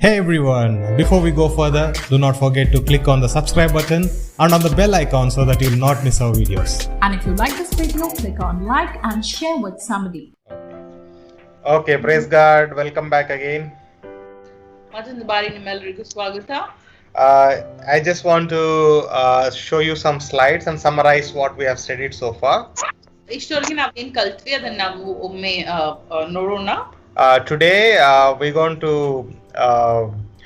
Hey everyone, before we go further, do not forget to click on the subscribe button and on the bell icon so that you will not miss our videos. And if you like this video, click on like and share with somebody. Okay, praise God. Welcome back again. ಮತ್ತೊಂದು ಬಾರಿ ನಿಮ್ಮೆಲ್ಲರಿಗೂ ಸ್ವಾಗತ. I just want to show you some slides and summarize what we have studied so far. ಇಷ್ಟವರೆಗೆ ನಾವು ಏನ್ ಕಲ್ತ್ವಿ ಅದನ್ನ ನಾವು ಒಮ್ಮೆ ನೋಡೋಣ. Today we're going to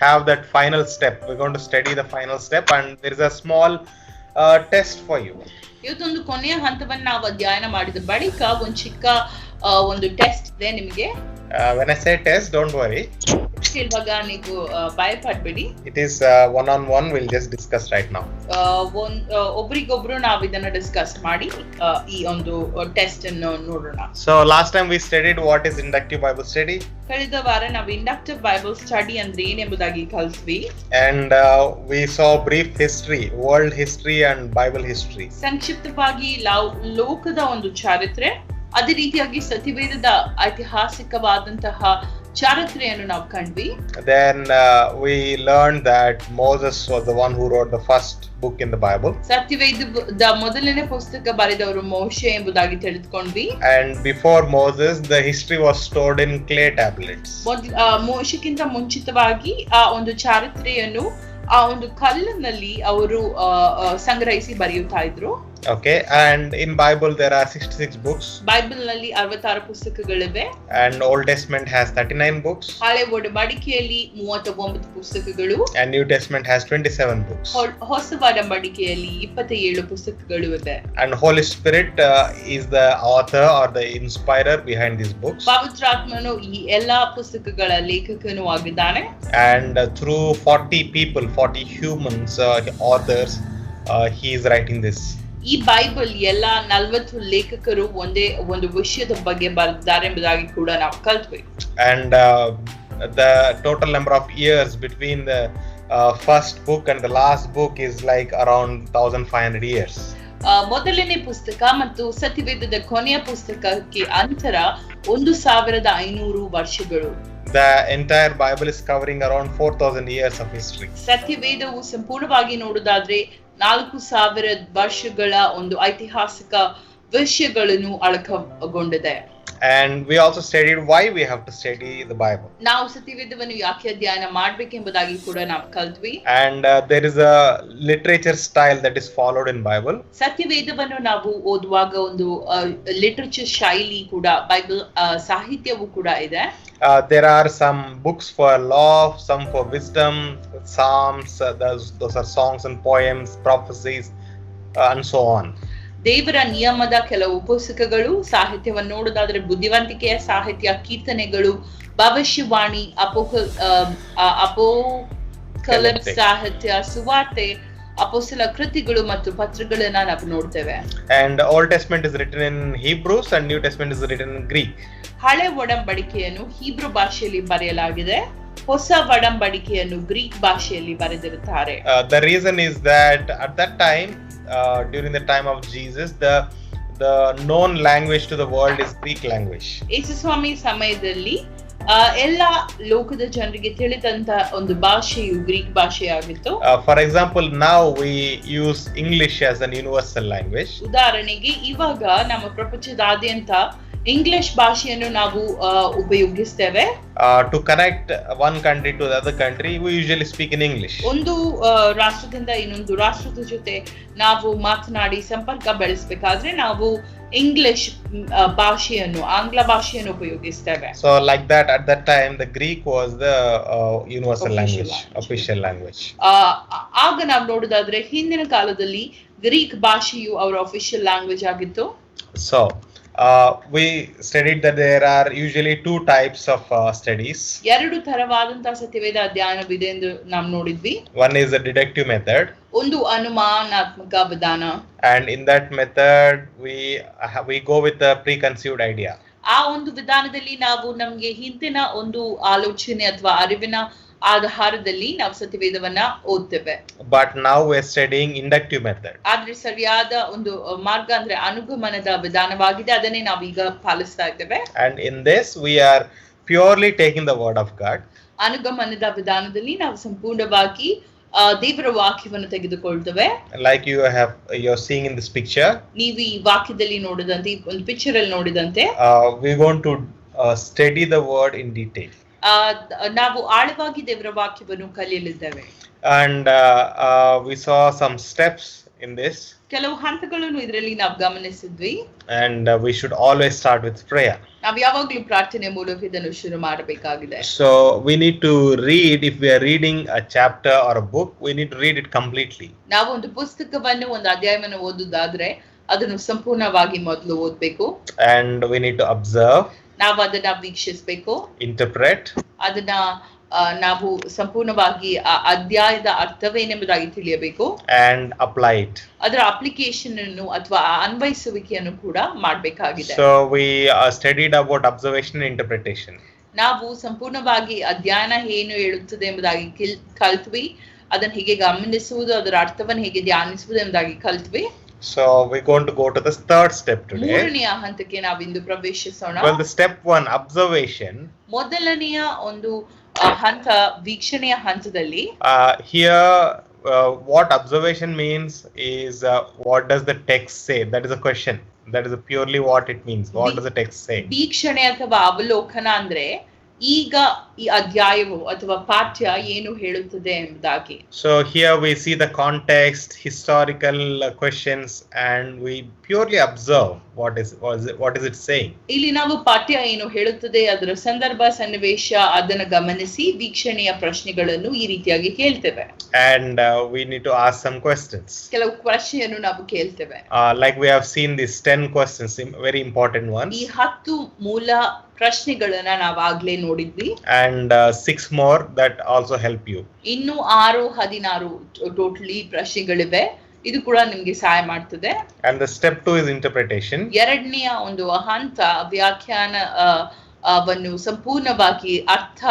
have that final step. We're going to study the final step and there is a small test for you. ಇವತ್ತೊಂದು ಕೊನೆಯ ಹಂತವನ್ನು ನಾವು ಅಧ್ಯಯನ ಮಾಡಿದ ಬಳಿಕ ಒಂದು ಚಿಕ್ಕ ಒಂದು ಟೆಸ್ಟ್ ಇದೆ ನಿಮಗೆ. When I say test, don't worry. ಇವಾಗ ನೀವು ಭಯ ಪಡಬೇಡಿ. It is one-on-one. We'll just discuss right now. ಒಬ್ರಿಗೊಬ್ರು ನಾವು ಇದನ್ನ ಡಿಸ್ಕಸ್ ಮಾಡಿ ಈ ಒಂದು ಟೆಸ್ಟ್ ಅನ್ನು ನೋಡೋಣ. So last time we studied what is inductive Bible study. ಕಳೆದ ವಾರ ನಾವು ಇಂಡಕ್ಟಿವ್ ಬೈಬಲ್ ಸ್ಟಡಿ ಅಂದ್ರೆ ಏನೆಂಬುದಾಗಿ ಕಲಿತ್ವಿ. And we saw brief history, world history and Bible history. ಸಂಕ್ಷಿಪ್ತವಾಗಿ ಲೋಕದ ಒಂದು ಚರಿತ್ರೆ, ಅದೇ ರೀತಿಯಾಗಿ ಸತ್ಯವೇದದ ಐತಿಹಾಸಿಕವಾದಂತಹ ಚರಿತ್ರೆಯನ್ನು ನಾವು ಕಂಡ್ವಿ. Then we learned that Moses was the one who wrote the first book in the Bible. ಸತ್ಯವೇದದ ಮೊದಲನೇ ಪುಸ್ತಕ ಬರೆದವರು ಮೋಶೆ ಎಂಬುದಾಗಿ ತಿಳಿದುಕೊಂಡ್ವಿ. And before Moses, the history was stored in clay tablets. ಮೋಶೆಗಿಂತ ಮುಂಚಿತವಾಗಿ ಆ ಒಂದು ಚರಿತ್ರೆಯನ್ನು ಆ ಒಂದು ಕಲ್ಲಿನಲ್ಲಿ ಅವರು ಸಂಗ್ರಹಿಸಿ ಬರೆಯುತ್ತಾ ಇದ್ರು. Okay, and in Bible there are 66 books. Bible ನಲ್ಲಿ 66 ಪುಸ್ತಕಗಳಿವೆ. And Old Testament has 39 books. ಹಳೆ ಒಡಂಬಡಿಕೆಯಲ್ಲಿ 39 ಪುಸ್ತಕಗಳು. And New Testament has 27 books. ಹೊಸ ಒಡಂಬಡಿಕೆಯಲ್ಲಿ 27 ಪುಸ್ತಕಗಳು ಇದೆ. And Holy Spirit is the author or the inspirer behind these books. ಪವಿತ್ರಾತ್ಮನು ಈ ಎಲ್ಲಾ ಪುಸ್ತಕಗಳ ಲೇಖಕನು ಆಗಿದ್ದಾನೆ. And through 40 people, 40 humans, authors, he is writing this. ಈ ಬೈಬಲ್ ಎಲ್ಲ 40 ಲೇಖಕರು ಒಂದೇ ಒಂದು ವಿಷಯದ ಬಗ್ಗೆ ಬರೆದಿದ್ದಾರೆ ಎಂಬುದಾಗಿ ಕೂಡ ನಾವು ಕಲ್ತ್ವಿ. And the total number of years between the first book and the last book is like around 1500 years. ಮೊದಲನೇ ಪುಸ್ತಕ ಮತ್ತು ಸತ್ಯವೇದದ ಕೊನೆಯ ಪುಸ್ತಕಕ್ಕೆ ಅಂತರ 1500 ವರ್ಷಗಳು. The entire Bible is covering around 4000 years of history. ಸತ್ಯವೇದವು ಸಂಪೂರ್ಣವಾಗಿ ನೋಡುವುದಾದ್ರೆ 4000 ವರ್ಷಗಳ ಒಂದು ಐತಿಹಾಸಿಕ ವಿಷಯಗಳನ್ನು ಅಳಕಗೊಂಡಿದೆ. And we also studied why we have to study the Bible. ನಾವು ಸತ್ಯವೇದವನ್ನು ಯಾಕೆ ಅಧ್ಯಯನ ಮಾಡಬೇಕೆಂಬುದಾಗಿ ಕೂಡ ನಾವು ಕಲ್ತ್ವಿ. And there is a literature style that is followed in Bible. ಸತ್ಯವೇದವನ್ನು ನಾವು ಓದುವಾಗ ಒಂದು ಲಿಟರೇಚರ್ ಶೈಲಿ ಕೂಡ ಬೈಬಲ್ ಸಾಹಿತ್ಯವು ಕೂಡ ಇದೆ. There are some books for law, some for wisdom, psalms, those are songs and poems, prophecies, and so on. ದೇವರ ನಿಯಮದ ಕೆಲವು ಪುಸ್ತಕಗಳು, ಸಾಹಿತ್ಯವನ್ನು ನೋಡೋದಾದ್ರೆ ಬುದ್ಧಿವಂತಿಕೆಯ ಸಾಹಿತ್ಯ, ಕೀರ್ತನೆಗಳು, ಭವಿಷ್ಯವಾಣಿ, ಅಪೋಕಲಿಪ್ಸ್ ಸಾಹಿತ್ಯ, ಸುವಾರ್ತೆ, ಅಪೊಸ್ತಲ ಕೃತಿಗಳು ಮತ್ತು ಪತ್ರಗಳನ್ನ ನಾವು ನೋಡ್ತೇವೆ. And Old Testament is written in Hebrews and New Testament is written in Greek. ಹಳೆ ಒಡಂಬಡಿಕೆಯನ್ನು ಹೀಬ್ರೂ ಭಾಷೆಯಲ್ಲಿ ಬರೆಯಲಾಗಿದೆ, ಹೊಸ ಒಡಂಬಡಿಕೆಯನ್ನು ಗ್ರೀಕ್ ಭಾಷೆಯಲ್ಲಿ ಬರೆದಿರುತ್ತಾರೆ. The reason is that at that time, during the time of Jesus, the known language to the world is Greek language. ಯೇಸು ಸ್ವಾಮಿ ಸಮಯದಲ್ಲಿ ಎಲ್ಲ ಲೋಕದ ಜನರಿಗೆ ತಿಳಿದಂತ ಒಂದು ಭಾಷೆಯು Greek ಭಾಷೆಯಾಗಿತ್ತು. For example, now we use English as an universal language. ಉದಾಹರಣೆಗೆ ಇವಾಗ ನಮ್ಮ ಪ್ರಪಂಚದಾದ್ಯಂತ ಇಂಗ್ಲಿಷ್ ಭಾಷೆಯನ್ನು ನಾವು ಉಪಯೋಗಿಸ್ತೇವೆ. To connect one country to the other country, we usually speak in English. ಒಂದು ರಾಷ್ಟ್ರದಿಂದ ಇನ್ನೊಂದು ರಾಷ್ಟ್ರದ ಜೊತೆ ನಾವು ಮಾತನಾಡಿ ಸಂಪರ್ಕ ಬೆಳೆಸಬೇಕಾದ್ರೆ ನಾವು ಇಂಗ್ಲಿಷ್ ಭಾಷೆಯನ್ನು, ಆಂಗ್ಲ ಭಾಷೆಯನ್ನು ಉಪಯೋಗಿಸ್ತೇವೆ. So like that, at that time the Greek was the universal language, official language. ಆಗ ನಾವು ನೋಡೋದಾದ್ರೆ ಹಿಂದಿನ ಕಾಲದಲ್ಲಿ ಗ್ರೀಕ್ ಭಾಷೆಯು ಅವರ ಅಫಿಷಿಯಲ್ ಲ್ಯಾಂಗ್ವೇಜ್ ಆಗಿತ್ತು. So we studied that there are usually two types of studies. ಎರಡು ತರವಾದಂತಹ ಸತ್ಯವೇದ ಅಧ್ಯಯನವಿದೆ ಎಂದು ನಾವು ನೋಡಿದ್ವಿ. One is the deductive method. ಒಂದು ಅನುಮಾನಾತ್ಮಕ ವಿಧಾನ. And in that method we go with the preconceived idea. ಆ ಒಂದು ವಿಧಾನದಲ್ಲಿ ನಾವು ನಮ್ಗೆ ಹಿಂದಿನ ಒಂದು ಆಲೋಚನೆ ಅಥವಾ ಅರಿವಿನ ಆಧಾರದಲ್ಲಿ ನಾವು ಸತ್ಯವೇದವನ್ನ ಓದ್ತೇವೆ. But now we are studying inductive method. ಆದ್ರೆ ಸರಿಯಾದ ಒಂದು ಮಾರ್ಗ ಅಂದ್ರೆ ಅನುಗಮನದ ವಿಧಾನವಾಗಿದೆ, ಅದನ್ನೇ ನಾವೀಗ ಪಾಲಿಸ್ತಾ ಇದ್ದೇವೆ. And in this we are purely taking the word of God. ಅನುಗಮನದ ವಿಧಾನದಲ್ಲಿ ನಾವು ಸಂಪೂರ್ಣವಾಗಿ ದೇವರ ವಾಕ್ಯವನ್ನು ತೆಗೆದುಕೊಳ್ತೇವೆ. Like you're seeing in this picture. ನೀವು ಈ ವಾಕ್ಯದಲ್ಲಿ ನೋಡಿದಂತೆ, ಈ ಒಂದು ಪಿಕ್ಚರ್ ಅಲ್ಲಿ ನೋಡಿದಂತೆ, we're going to study the word in detail. ನಾವು ಆಳವಾಗಿ ದೇವರ ವಾಕ್ಯವನ್ನು ಕಲಿಯಲಿದ್ದೇವೆ. And we saw some steps in this. ಕೆಲವು ಹಂತಗಳನ್ನು ಇದರಲ್ಲಿ ನಾವು ಗಮನಿಸಿದ್ವಿ. And we should always start with prayer. ನಾವು ಯಾವಾಗಲೂ ಪ್ರಾರ್ಥನೆ ಮೂಲಕ ಇದನ್ನು ಶುರು ಮಾಡಬೇಕಾಗಿದೆ. So we need to read, if we are reading a chapter or a book, we need to read it completely. ನಾವು ಒಂದು ಪುಸ್ತಕವನ್ನು, ಒಂದು ಅಧ್ಯಾಯವನ್ನು ಓದುವುದಾದ್ರೆ ಅದನ್ನು ಸಂಪೂರ್ಣವಾಗಿ ಮೊದಲು ಓದಬೇಕು. And we need to observe, ನಾವು ಅದನ್ನ ವೀಕ್ಷಿಸಬೇಕು, interpret, ಅದನ್ನ ನಾವು ಸಂಪೂರ್ಣವಾಗಿ ಆ ಅಧ್ಯಾಯದ ಅರ್ಥವೇನೆಂಬುದಾಗಿ ತಿಳಿಯಬೇಕು, and apply it. ಅದರ ಅಪ್ಲಿಕೇಶನ್ ಅನ್ನು ಅಥವಾ ಅನ್ವಯಿಸುವಿಕೆಯನ್ನು ಕೂಡ ಮಾಡಬೇಕಾಗಿದೆ. So we studied about observation and interpretation. ನಾವು ಸಂಪೂರ್ಣವಾಗಿ ಅಧ್ಯಯನ ಏನು ಹೇಳುತ್ತದೆ ಎಂಬುದಾಗಿ ಕಲ್ತ್ವಿ, ಅದನ್ನು ಹೇಗೆ ಗಮನಿಸುವುದು, ಅದರ ಅರ್ಥವನ್ನು ಹೇಗೆ ಧ್ಯಾನಿಸುವುದು ಎಂಬುದಾಗಿ ಕಲ್ತ್ವಿ. So we're going to go to the third step today. ಮೂರನೆಯ ಹಂತಕ್ಕೆ ನಾವು ಇಂದು ಪ್ರವೇಶಿಸೋಣ. Well, the step 1, observation. ಮೊದಲನೆಯ ಒಂದು ಹಂತ ವೀಕ್ಷಣೆಯ ಹಂತದಲ್ಲಿ, here what observation means is what does the text say? That is a question. That is purely what it means. What does the text say? ವೀಕ್ಷಣೆ ಅಥವಾ ಅವಲೋಕನ ಅಂದ್ರೆ ಈಗ ಈ ಅಧ್ಯಾಯವು ಅಥವಾ ಪಾಠ್ಯ ಏನು ಹೇಳುತ್ತದೆ ಎಂಬುದಾಗಿ. So here we see the context, historical questions, and we purely observe what is it saying. ಇಲ್ಲಿ ನಾವು ಪಾಠ್ಯ ಏನು ಹೇಳುತ್ತದೆ, ಅದರ ಸಂದರ್ಭ ಸನ್ನಿವೇಶ ಅದನ್ನು ಗಮನಿಸಿ ವೀಕ್ಷಣೆಯ ಪ್ರಶ್ನೆಗಳನ್ನು ಈ ರೀತಿಯಾಗಿ ಕೇಳ್ತೇವೆ. And we need to ask some questions. ಕೆಲವು ಪ್ರಶ್ನೆಯನ್ನು ನಾವು ಕೇಳ್ತೇವೆ. Like we have seen these 10 questions, very important ones. ಈ 10 ಮೂಲ ಪ್ರಶ್ನೆಗಳನ್ನ ನಾವು ಆಗ್ಲೇ ನೋಡಿದ್ವಿ. And 6 more that also help you. ಇನ್ನು 16 ಟೋಟಲಿ ಪ್ರಶ್ನೆಗಳಿವೆ, ಇದು ಕೂಡ ನಿಮ್ಗೆ ಸಹಾಯ ಮಾಡ್ತದೆ. And the step 2 is interpretation. ಎರಡನೆಯ ಒಂದು ಹಂತ ವ್ಯಾಖ್ಯಾನ ವನ್ನು ಸಂಪೂರ್ಣವಾಗಿ ಅರ್ಥ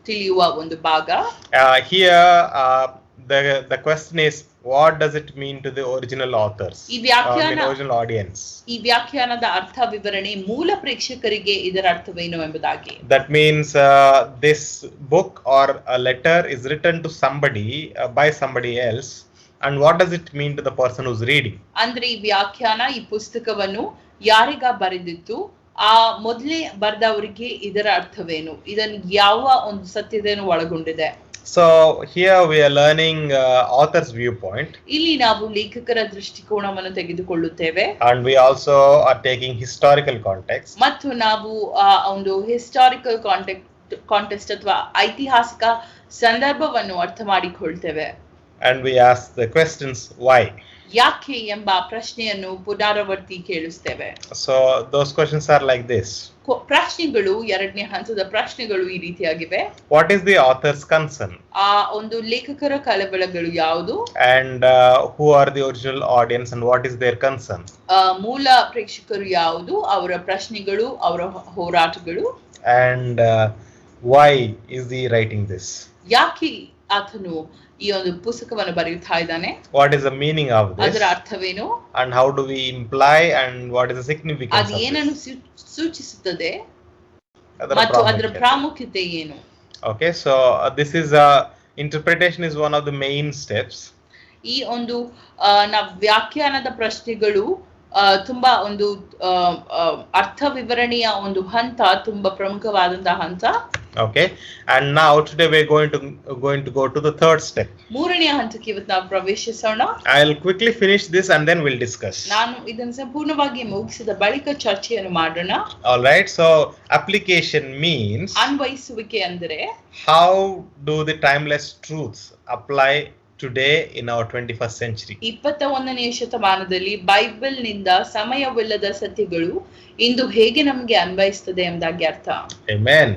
ತಿಳಿಯುವ ಒಂದು ಭಾಗ. Here the question is, what does it mean to the original authors, ಈ ವ್ಯಾಖ್ಯಾನ, original audience? ಈ ವ್ಯಾಖ್ಯಾನದ ಅರ್ಥ ವಿವರಣೆ ಮೂಲ ಪ್ರೇಕ್ಷಕರಿಗೆ ಇದರ ಅರ್ಥವೇನು ಎಂಬುದಾಗಿ. That means this book or a letter is written to somebody by somebody else, and what does it mean to the person who's reading? ಅಂದ್ರೆ ಈ ವ್ಯಾಖ್ಯಾನ, ಈ ಪುಸ್ತಕವನ್ನು ಯಾರಿಗ ಬರೆದಿತ್ತು, ಆ ಮೊದಲೇ ಬರೆದವರಿಗೆ ಇದರ ಅರ್ಥವೇನು, ಇದನ್ನು ಯಾವ ಒಂದು ಸತ್ಯತೆಯನ್ನು ಒಳಗೊಂಡಿದೆ. So here we are learning author's viewpoint. ಇಲ್ಲಿ ನಾವು ಲೇಖಕರ ದೃಷ್ಟಿಕೋನವನ್ನು ತೆಗೆದುಕೊಳ್ಳುತ್ತೇವೆ. And we also are taking historical context. ಮತ್ತು ನಾವು ಒಂದು ಹಿಸ್ಟಾರಿಕಲ್ ಕಾಂಟೆಕ್ಸ್ಟ್ ಅಥವಾ ಐತಿಹಾಸಿಕ ಸಂದರ್ಭವನ್ನು ಅರ್ಥ ಮಾಡಿಕೊಳ್ತೇವೆ. And we ask the questions why. ಯಾಕೆ ಎಂಬ ಪ್ರಶ್ನೆಯನ್ನು ಪುನರಾವರ್ತಿ ಕೇಳಿಸ್ತೇವೆ. So those questions are like this. ಪ್ರಶ್ನೆಗಳು, ಎರಡನೇ ಹಂತದ ಪ್ರಶ್ನೆಗಳು ಈ ರೀತಿಯಾಗಿವೆ. What is the author's concern? ಆ ಒಂದು ಲೇಖಕರ ಕಳವಳಗಳು ಯಾವುದು, and who are the original audience and what is their concern? ಮೂಲ ಪ್ರೇಕ್ಷಕರು ಯಾವುದು, ಅವರ ಪ್ರಶ್ನೆಗಳು, ಅವರ ಹೋರಾಟಗಳು. And why is he writing this? ಯಾಕೆ ಆತನು ಈ ಒಂದು ಪುಸ್ತಕವನ್ನು ಬರೆಯುತ್ತಾ ಇದ್ದಾನೆ, what is the meaning of this, ಅದರ ಅರ್ಥವೇನು, and how do we imply, and what is the significance ಅದು ಏನನ್ನು ಸೂಚಿಸುತ್ತದೆ ಮತ್ತು ಅದರ ಪ್ರಾಮುಖ್ಯತೆ ಏನು. Okay, so this is interpretation is one of the main steps. ಈ ಒಂದು ನಾವು ವ್ಯಾಖ್ಯಾನದ ಪ್ರಶ್ನೆಗಳು ತುಂಬಾ ಒಂದು ಅರ್ಥ ವಿವರಣೆಯ ಒಂದು ಹಂತ, ತುಂಬಾ ಪ್ರಮುಖವಾದಂತಹ ಹಂತ. Okay, and now today we're going to go to the third step. ಮೂರನೆಯ ಹಂತಕ್ಕೆ ಇವತ್ತು ನಾವು ಪ್ರವೇಶಿಸೋಣ. I'll quickly finish this and then we'll discuss. ನಾನು ಇದನ್ನು ಸಂಪೂರ್ಣವಾಗಿ ಮುಗಿಸಿದ ಬಳಿಕ ಚರ್ಚೆಯನ್ನು ಮಾಡೋಣ. All right, so application means ಅನ್ವಯಿಸುವಿಕೆ ಅಂದರೆ how do the timeless truths apply today in our 21st century. 21ನೇ ಶತಮಾನದಲ್ಲಿ ಬೈಬಲ್ ನಿಂದ ಸಮಯವಿಲ್ಲದ ಸತ್ಯಗಳು ಇಂದು ಹೇಗೆ ನಮಗೆ ಅನ್ವಯಿಸುತ್ತದೆ ಎಂಬುದಾಗಿ ಅರ್ಥ. Amen.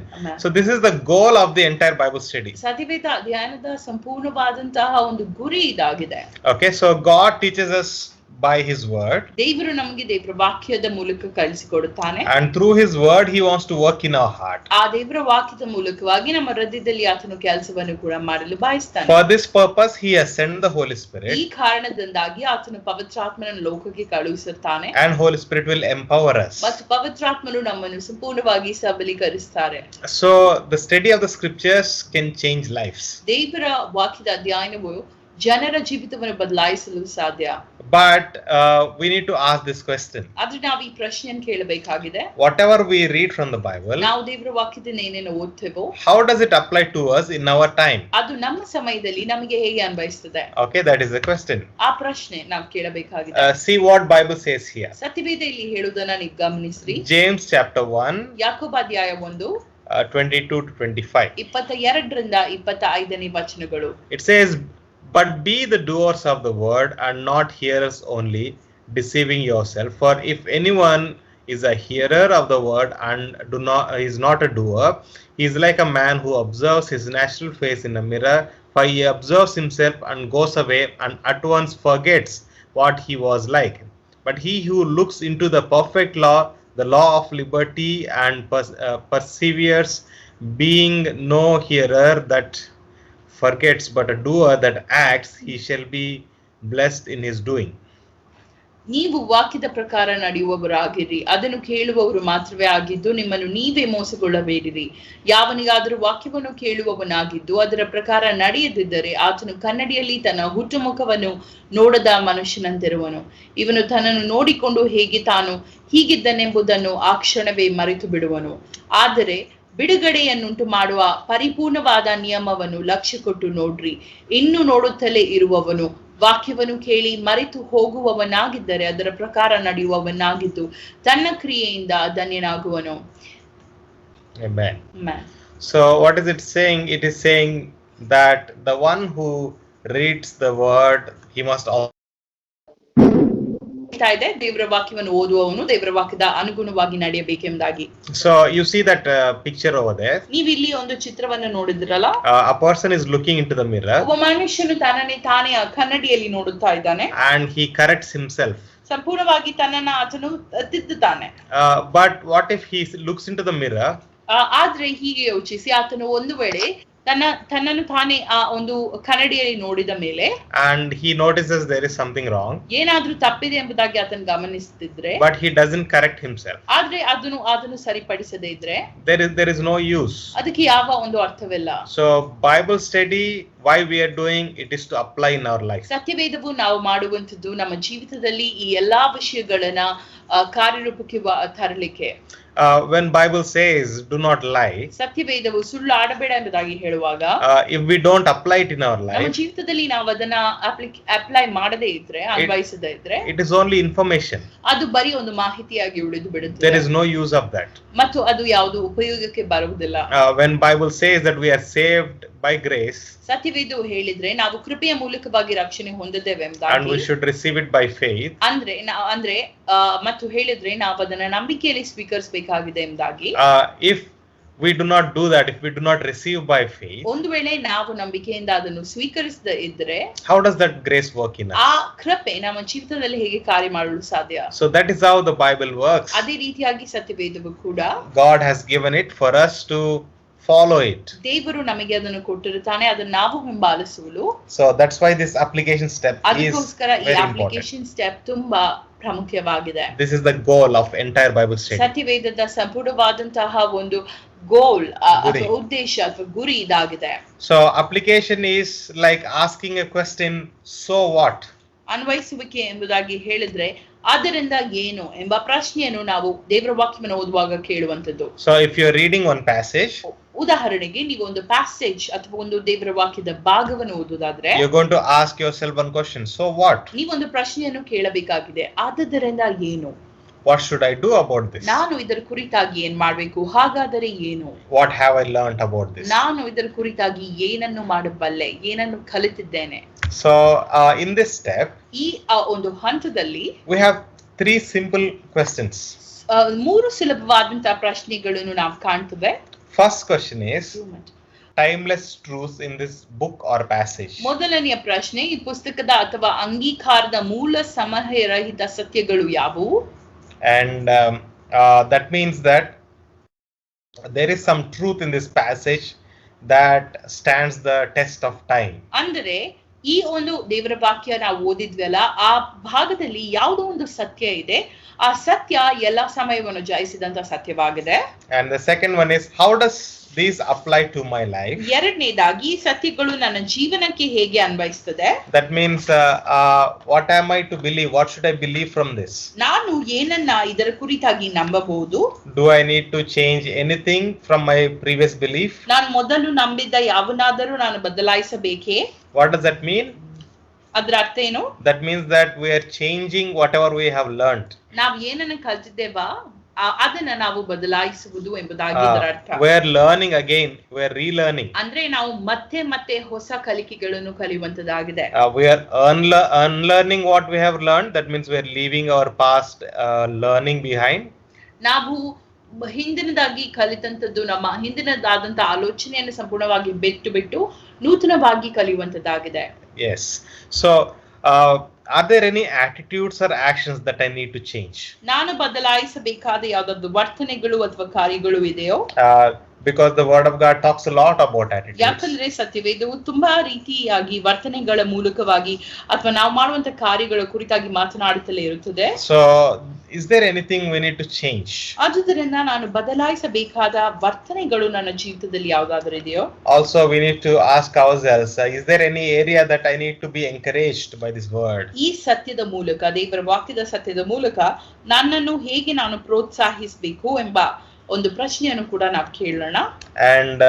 So this is the goal of the entire Bible study. ಸತ್ಯವೇದ ಅಧ್ಯಯನದ ಸಂಪೂರ್ಣವಾದಂತಹ ಒಂದು ಗುರಿ ಇದಾಗಿದೆ. Okay, so God teaches us by His word, ದೇವರು ನಮಗೆ ದೇವರ ವಾಕ್ಯದ ಮೂಲಕ ಕಳಿಸಿಕೊಡುತ್ತಾನೆ. and through His word He wants to work in our heart. ಆ ದೇವರ ವಾಕ್ಯದ ಮೂಲಕವಾಗಿ ನಮ್ಮ ಹೃದಯದಲ್ಲಿ ಆತನು ಕೆಲಸವನ್ನು ಕೂಡ ಮಾಡಲು ಬಯಸ್ತಾನೆ. For this purpose He has sent the Holy Spirit, ಈ ಕಾರಣದಿಂದಾಗಿ ಆತನು ಪವಿತ್ರಾತ್ಮನನ್ನು ಲೋಕಕ್ಕೆ ಕಳುಹಿಸುತ್ತಾನೆ and Holy Spirit will empower us. ಮತ್ತು ಪವಿತ್ರಾತ್ಮನು ನಮ್ಮನ್ನು ಸಂಪೂರ್ಣವಾಗಿ ಸಬಲೀಕರಿಸುತ್ತಾರೆ. So the study of the scriptures can change lives. ದೇವರ ವಾಕ್ಯದ ಅಧ್ಯಯನವು ಜನರ ಜೀವಿತವನ್ನು ಬದಲಾಯಿಸಲು ಸಾಧ್ಯ. But we need to ask this question. ಆದ್ರೆ ನಾವು ಈ ಪ್ರಶ್ನೆಯನ್ನು ಕೇಳಬೇಕಾಗಿದೆ. Whatever we read from the Bible, ನಾವು ದೇವರ ವಾಕ್ಯದಿಂದ ಏನೇನು ಓದ್ತೇವೋ how does it apply to us in our time? ಅದು ನಮ್ಮ ಸಮಯದಲ್ಲಿ ನಮಗೆ ಹೇಗೆ ಅನ್ವಯಿಸುತ್ತದೆ? Okay, that is the question. ಆ ಪ್ರಶ್ನೆ ನಾವು ಕೇಳಬೇಕಾಗಿದೆ. See what Bible says here. ಸತ್ಯವೇದ ಇಲ್ಲಿ ಹೇಳುವುದನ್ನ ನೀವು ಗಮನಿಸ್ರಿ. James chapter 1, ಯಾಕೋಬ ಅಧ್ಯಾಯ 1 22 to 25. 22ರಿಂದ 25ನೇ ವಚನಗಳು. It says, "But be the doers of the word and not hearers only, deceiving yourself. For if anyone is a hearer of the word and is not a doer, he is like a man who observes his natural face in a mirror. For he observes himself and goes away and at once forgets what he was like. But he who looks into the perfect law, the law of liberty, and perseveres, being no hearer that forgets but a doer that acts, he shall be blessed in his doing." ನೀವು ವಾಕ್ಯದ ಪ್ರಕಾರ ನಡೆಯುವವರಾಗಿರಿ, ಅದನ್ನು ಕೇಳುವವರು ಮಾತ್ರವೇ ಆಗಿದ್ದು ನಿಮ್ಮನ್ನು ನೀವೇ ಮೋಸಗೊಳ್ಳಬೇಡಿರಿ. ಯಾವನಿಗಾದರೂ ವಾಕ್ಯವನ್ನು ಕೇಳುವವನಾಗಿದ್ದು ಅದರ ಪ್ರಕಾರ ನಡೆಯದಿದ್ದರೆ ಆತನು ಕನ್ನಡಿಯಲ್ಲಿ ತನ್ನ ಹುಟ್ಟುಮುಖವನ್ನು ನೋಡದ ಮನುಷ್ಯನಂತಿರುವನು. ಇವನು ತನ್ನನ್ನು ನೋಡಿಕೊಂಡು ಹೇಗೆ ತಾನು ಹೀಗಿದ್ದನೆಂಬುದನ್ನು ಆ ಕ್ಷಣವೇ ಮರೆತು ಬಿಡುವನು. ಆದರೆ ಬಿಡುಗಡೆಯನ್ನುಂಟು ಮಾಡುವ ಪರಿಪೂರ್ಣವಾದ ನಿಯಮವನ್ನು ಲಕ್ಷ್ಯ ಕೊಟ್ಟು ನೋಡ್ರಿ. ಇನ್ನು ನೋಡುತ್ತಲೇ ಇರುವವನು ವಾಕ್ಯವನ್ನು ಕೇಳಿ ಮರೆತು ಹೋಗುವವನಾಗಿದ್ದರೆ ಅದರ ಪ್ರಕಾರ ನಡೆಯುವವನಾಗಿದ್ದು ತನ್ನ ಕ್ರಿಯೆಯಿಂದ ಧನ್ಯನಾಗುವನು. Amen. Amen. So what is it saying? It is saying that the one who reads the word, he must also ಇದೆ ದೇವರ ವಾಕ್ಯವನ್ನು ಓದುವವನು ದೇವರ ವಾಕ್ಯದ ಅನುಗುಣವಾಗಿ ನಡೆಯಬೇಕೆಂಬುದಾಗಿ. So you see that picture over there. ನೀವು ಇಲ್ಲಿ ಒಂದು ಚಿತ್ರವನ್ನು ನೋಡಿದ್ರಲ್ಲ, A person is looking into the mirror ಒಬ್ಬ ಮನುಷ್ಯನು ತನ್ನನ್ನೇ ತಾನೇ ಕನ್ನಡಿಯಲ್ಲಿ ನೋಡುತ್ತಾ ಇದ್ದಾನೆ. and he corrects himself. ಸಂಪೂರ್ಣವಾಗಿ ತನ್ನನ್ನ ಆತನು ತಿದ್ದುತ್ತಾನೆ. But what if he looks into the mirror ಆದ್ರೆ ಹೀಗೆ ಯೋಚಿಸಿ ಆತನು ಒಂದು ವೇಳೆ ತನ್ನನ್ನು ತಾನೇ ಆ ಒಂದು ಕನ್ನಡಿಯಲ್ಲಿ ನೋಡಿದ ಮೇಲೆ and he notices there is something wrong, ಏನಾದ್ರೂ ತಪ್ಪಿದೆ ಎಂಬುದಾಗಿ ಆತನು ಗಮನಿಸುತ್ತಿದ್ರೆ, but he doesn't correct himself, ಆದ್ರೆ ಅದನ್ನು ಸರಿಪಡಿಸದೇ ಇದ್ರೆ there is no use. ಅದಕ್ಕೆ ಯಾವ ಒಂದು ಅರ್ಥವಿಲ್ಲ. So Bible study, why we are doing it, is to apply in our life. ಸತ್ಯವೇದವು ನಾವು ಮಾಡುವಂತದ್ದು ನಮ್ಮ ಜೀವಿತದಲ್ಲಿ ಈ ಎಲ್ಲಾ ವಿಷಯಗಳನ್ನ ಕಾರ್ಯರೂಪಕ್ಕೆ ತರಲಿಕ್ಕೆ. When Bible says do not lie, ಸತ್ಯವೇದವು ಸುಳ್ಳು ಆಡಬೇಡ ಎಂಬುದಾಗಿ ಹೇಳುವಾಗ if we don't apply it in our ನಮ್ಮ life, ಜೀವಿತದಲ್ಲಿ ನಾವು ಅದನ್ನ ಅಪ್ಲೈ ಮಾಡದೇ ಇದ್ರೆ, ಅನ್ವಯಿಸದೇ ಇದ್ರೆ, it is only information. ಅದು ಬರೀ ಒಂದು ಮಾಹಿತಿಯಾಗಿ ಉಳಿದು ಬಿಡುತ್ತದೆ. There is no use of that. ಮತ್ತು ಅದು ಯಾವುದು ಉಪಯೋಗಕ್ಕೆ ಬರುವುದಿಲ್ಲ. When Bible says that we are saved by grace ಸತ್ಯವೇದವು ಹೇಳಿದ್ರೆ ನಾವು ಕೃಪೆಯ ಮೂಲಕವಾಗಿ ರಕ್ಷಣೆ ಹೊಂದಿದ್ದೇವೆ and ಎಂಬುದಾಗಿ, we should receive it by faith, ಅಂದ್ರೆ ಮತ್ತು ಹೇಳಿದ್ರೆ ನಾವು ಅದನ್ನ ನಂಬಿಕೆಯಲ್ಲಿ ಸ್ವೀಕರಿಸಬೇಕಾಗಿದೆ ಎಂಬುದಾಗಿ. if we do not do that, if we do not receive by faith, ಒಂದು ವೇಳೆ ನಾವು ನಂಬಿಕೆಯಿಂದ ಅದನ್ನು ಸ್ವೀಕರಿಸದೇ ಇದ್ರೆ how does that grace work in us? ಆ ಕೃಪೆ ನಮ್ಮ ಜೀವಿತದಲ್ಲಿ ಹೇಗೆ ಕಾರ್ಯ ಮಾಡಲು ಸಾಧ್ಯ? So that is how the Bible works. ಅದೇ ರೀತಿಯಾಗಿ ಸತ್ಯವೇದವು ಕೂಡ God has given it for us to follow it. ದೇವರು ನಮಗೆ ಅದನ್ನು ಕೊಟ್ಟಿರುತ್ತಾನೆ, ಅದನ್ನು ನಾವು ಹಿಂಬಾಲಿಸುವುದು. So that's why this application step is ಅದಕ್ಕೋಸ್ಕರ ಈ very important. ಅಪ್ಲಿಕೇಶನ್ ಸ್ಟೆಪ್ ತುಂಬಾ ಪ್ರಾಮುಖ್ಯವಾಗಿದೆ. This is the goal of entire Bible study. ಸತ್ಯವೇದದ ಸಂಪೂರ್ಣವಾದಂತಹ ಒಂದು ಗೋಲ್ ಗುರಿ. ಅಥವಾ ಉದ್ದೇಶ ಅಥವಾ ಗುರಿ ಇದಾಗಿದೆ. So application is like asking a question, so what? ಅನ್ವಯಿಸುವಿಕೆ ಎಂಬುದಾಗಿ ಹೇಳಿದ್ರೆ ಆದ್ದರಿಂದ ಏನು ಎಂಬ ಪ್ರಶ್ನೆಯನ್ನು ನಾವು ದೇವರ ವಾಕ್ಯವನ್ನು ಓದುವಾಗ ಕೇಳುವಂತದ್ದು. So if you're reading one passage, ಉದಾಹರಣೆಗೆ ನೀವು ಒಂದು ಪ್ಯಾಸೇಜ್ ಅಥವಾ ಒಂದು ದೇವರ ವಾಕ್ಯದ ಭಾಗವನ್ನು ಓದುವುದಾದ್ರೆ you're going to ask yourself one question, so what? ನೀವೊಂದು ಪ್ರಶ್ನೆಯನ್ನು ಕೇಳಬೇಕಾಗಿದೆ, ಆದ್ದರಿಂದ ಏನು? What should I do about this? ನಾನು ಇದರ ಕುರಿತಾಗಿ ಏನ್ ಮಾಡ್ಬೇಕು, ಹಾಗಾದರೆ ಏನು? What have I learned about this? ನಾನು ಇದರ ಕುರಿತಾಗಿ ಏನನ್ನು ಮಾಡಬಲ್ಲೆ, ಏನನ್ನು ಕಲಿತಿದ್ದೇನೆ? So in this step, ಈ ಒಂದು ಹಂತದಲ್ಲಿ we have three simple questions. ಮೂರು ಸುಲಭವಾದಂತಹ ಪ್ರಶ್ನೆಗಳನ್ನು ನಾವು ಕಾಣ್ತೇವೆ. First question is, timeless truths in this book or passage? ಮೊದಲನೆಯ ಪ್ರಶ್ನೆ, ಈ ಪುಸ್ತಕದ ಅಥವಾ ಅಂಗೀಕಾರದ ಮೂಲ ಸಮಯರಹಿತ ಸತ್ಯಗಳು ಯಾವುವು? And that means that there is some truth in this passage that stands the test of time. ಅಂದರೆ ಈ ಒಂದು ದೇವರ ವಾಕ್ಯ ನಾವು ಓದಿದ್ವಲ್ಲ, ಆ ಭಾಗದಲ್ಲಿ ಯಾವುದೋ ಒಂದು ಸತ್ಯ ಇದೆ, ಆ ಸತ್ಯ ಎಲ್ಲ ಸಮಯವನ್ನು ಜಯಿಸಿದಂತ ಸತ್ಯವಾಗಿದೆ. And the second one is, how does these apply to my life? ಎರಡನೇದಾಗಿ ಈ ಸತ್ಯಗಳು ನನ್ನ ಜೀವನಕ್ಕೆ ಹೇಗೆ ಅನ್ವಯಿಸ್ತದೆ? That means what am I to believe? What should I believe from this? ನಾನು ಏನನ್ನ ಇದರ ಕುರಿತಾಗಿ ನಂಬಬಹುದು? Do I need to change anything from my previous belief? ನಾನು ಮೊದಲು ನಂಬಿದ್ದ ಯಾವನಾದರೂ ನಾನು ಬದಲಾಯಿಸಬೇಕೇ? What does that mean? ಅದರ ಅರ್ಥ ಏನು? That means that we are changing whatever we have learned. ನಾವು ಏನನ್ನ ಕಲಿತಿದ್ದೇವಾ ಅದನ್ನ ನಾವು ಬದಲಾಯಿಸುವುದು ಎಂಬುದಾಗಿ ಇದರ ಅರ್ಥ. We are learning again, we are relearning. ಅಂದ್ರೆ ನಾವು ಮತ್ತೆ ಮತ್ತೆ ಹೊಸ ಕಲಿಕೆಗಳನ್ನು ಕಲಿಯುವಂತದಾಗಿದೆ. We are unlearning what we have learned. That means we are leaving our past learning behind. ನಾವು ಹಿಂದಿನದಾಗಿ ಕಲಿತಂತದ್ದು, ನಮ್ಮ ಹಿಂದಿನದಾದಂತ ಆಲೋಚನೆಯನ್ನು ಸಂಪೂರ್ಣವಾಗಿ ಬಿಟ್ಟು ನೂತನವಾಗಿ ಕಲಿಯುವಂತದಾಗಿದೆ. Yes. So are there any attitudes or actions that I need to change? ನಾನು ಬದಲಾಯಿಸಬೇಕಾದ ಯಾವುದಾದ್ರು ವರ್ತನೆಗಳು ಅಥವಾ ಕಾರ್ಯಗಳು ಇದೆಯೋ? Because the word of God talks a lot about attitudes. ಯಾಕಂದ್ರೆ ಸತ್ಯವೇದವು ತುಂಬಾ ರೀತಿಯಾಗಿ ವರ್ತನೆಗಳ ಮೂಲಕವಾಗಿ ಅಥವಾ ನಾವು ಮಾಡುವಂತ ಕಾರ್ಯಗಳ ಕುರಿತಾಗಿ ಮಾತನಾಡುತ್ತಲೇ ಇರುತ್ತದೆ. So is there anything we need to change? ಆದುದರಿಂದ ನಾನು ಬದಲಾಯಿಸಬೇಕಾದ ವರ್ತನೆಗಳು ನನ್ನ ಜೀವಿತದಲ್ಲಿ ಯಾವುದಾದರೂ ಇದೆಯೋ? Also we need to ask ourselves, is there any area that I need to be encouraged by this word? ಈ ಸತ್ಯದ ಮೂಲಕ, ದೇವರ ವಾಕ್ಯದ ಸತ್ಯದ ಮೂಲಕ ನನ್ನನ್ನು ಹೇಗೆ ನಾನು ಪ್ರೋತ್ಸಾಹಿಸಬೇಕು ಎಂಬ ಒಂದು ಪ್ರಶ್ನೆಯನ್ನು ಕೂಡ ನಾವು ಕೇಳೋಣ. And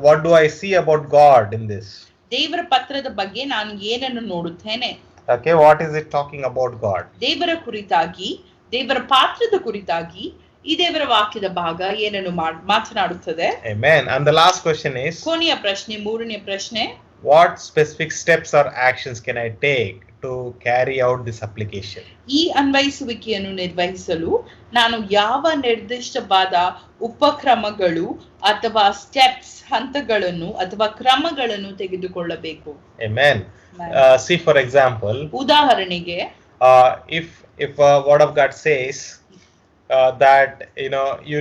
what do I see about God in this? ದೇವರ ಪತ್ರದ ಬಗ್ಗೆ ನಾನು ಏನನ್ನು ನೋಡುತ್ತೇನೆ? Okay, what is it talking about God? ದೇವರ ಕುರಿತಾಗಿ, ದೇವರ ಪಾತ್ರದ ಕುರಿತಾಗಿ ಈ ದೇವರ ವಾಕ್ಯದ ಭಾಗ ಏನನ್ನು ಮಾತನಾಡುತ್ತದೆ? Amen. And the last question is, ಕೊನೆಯ ಪ್ರಶ್ನೆ, ಮೂರನೇ ಪ್ರಶ್ನೆ, what specific steps or actions can I take to carry out this application? ಈ ಅನ್ವಯಿಸುವಿಕೆಯನ್ನು ನಿರ್ವಹಿಸಲು ನಾನು ಯಾವ ನಿರ್ದಿಷ್ಟವಾದ ಉಪಕ್ರಮಗಳು ಅಥವಾ ಸ್ಟೆಪ್ಸ್, ಹಂತಗಳನ್ನು ಅಥವಾ ಕ್ರಮಗಳನ್ನು ತೆಗೆದುಕೊಳ್ಳಬೇಕು? Amen. See, for example, ಉದಾಹರಣೆಗೆ, if word of God says that you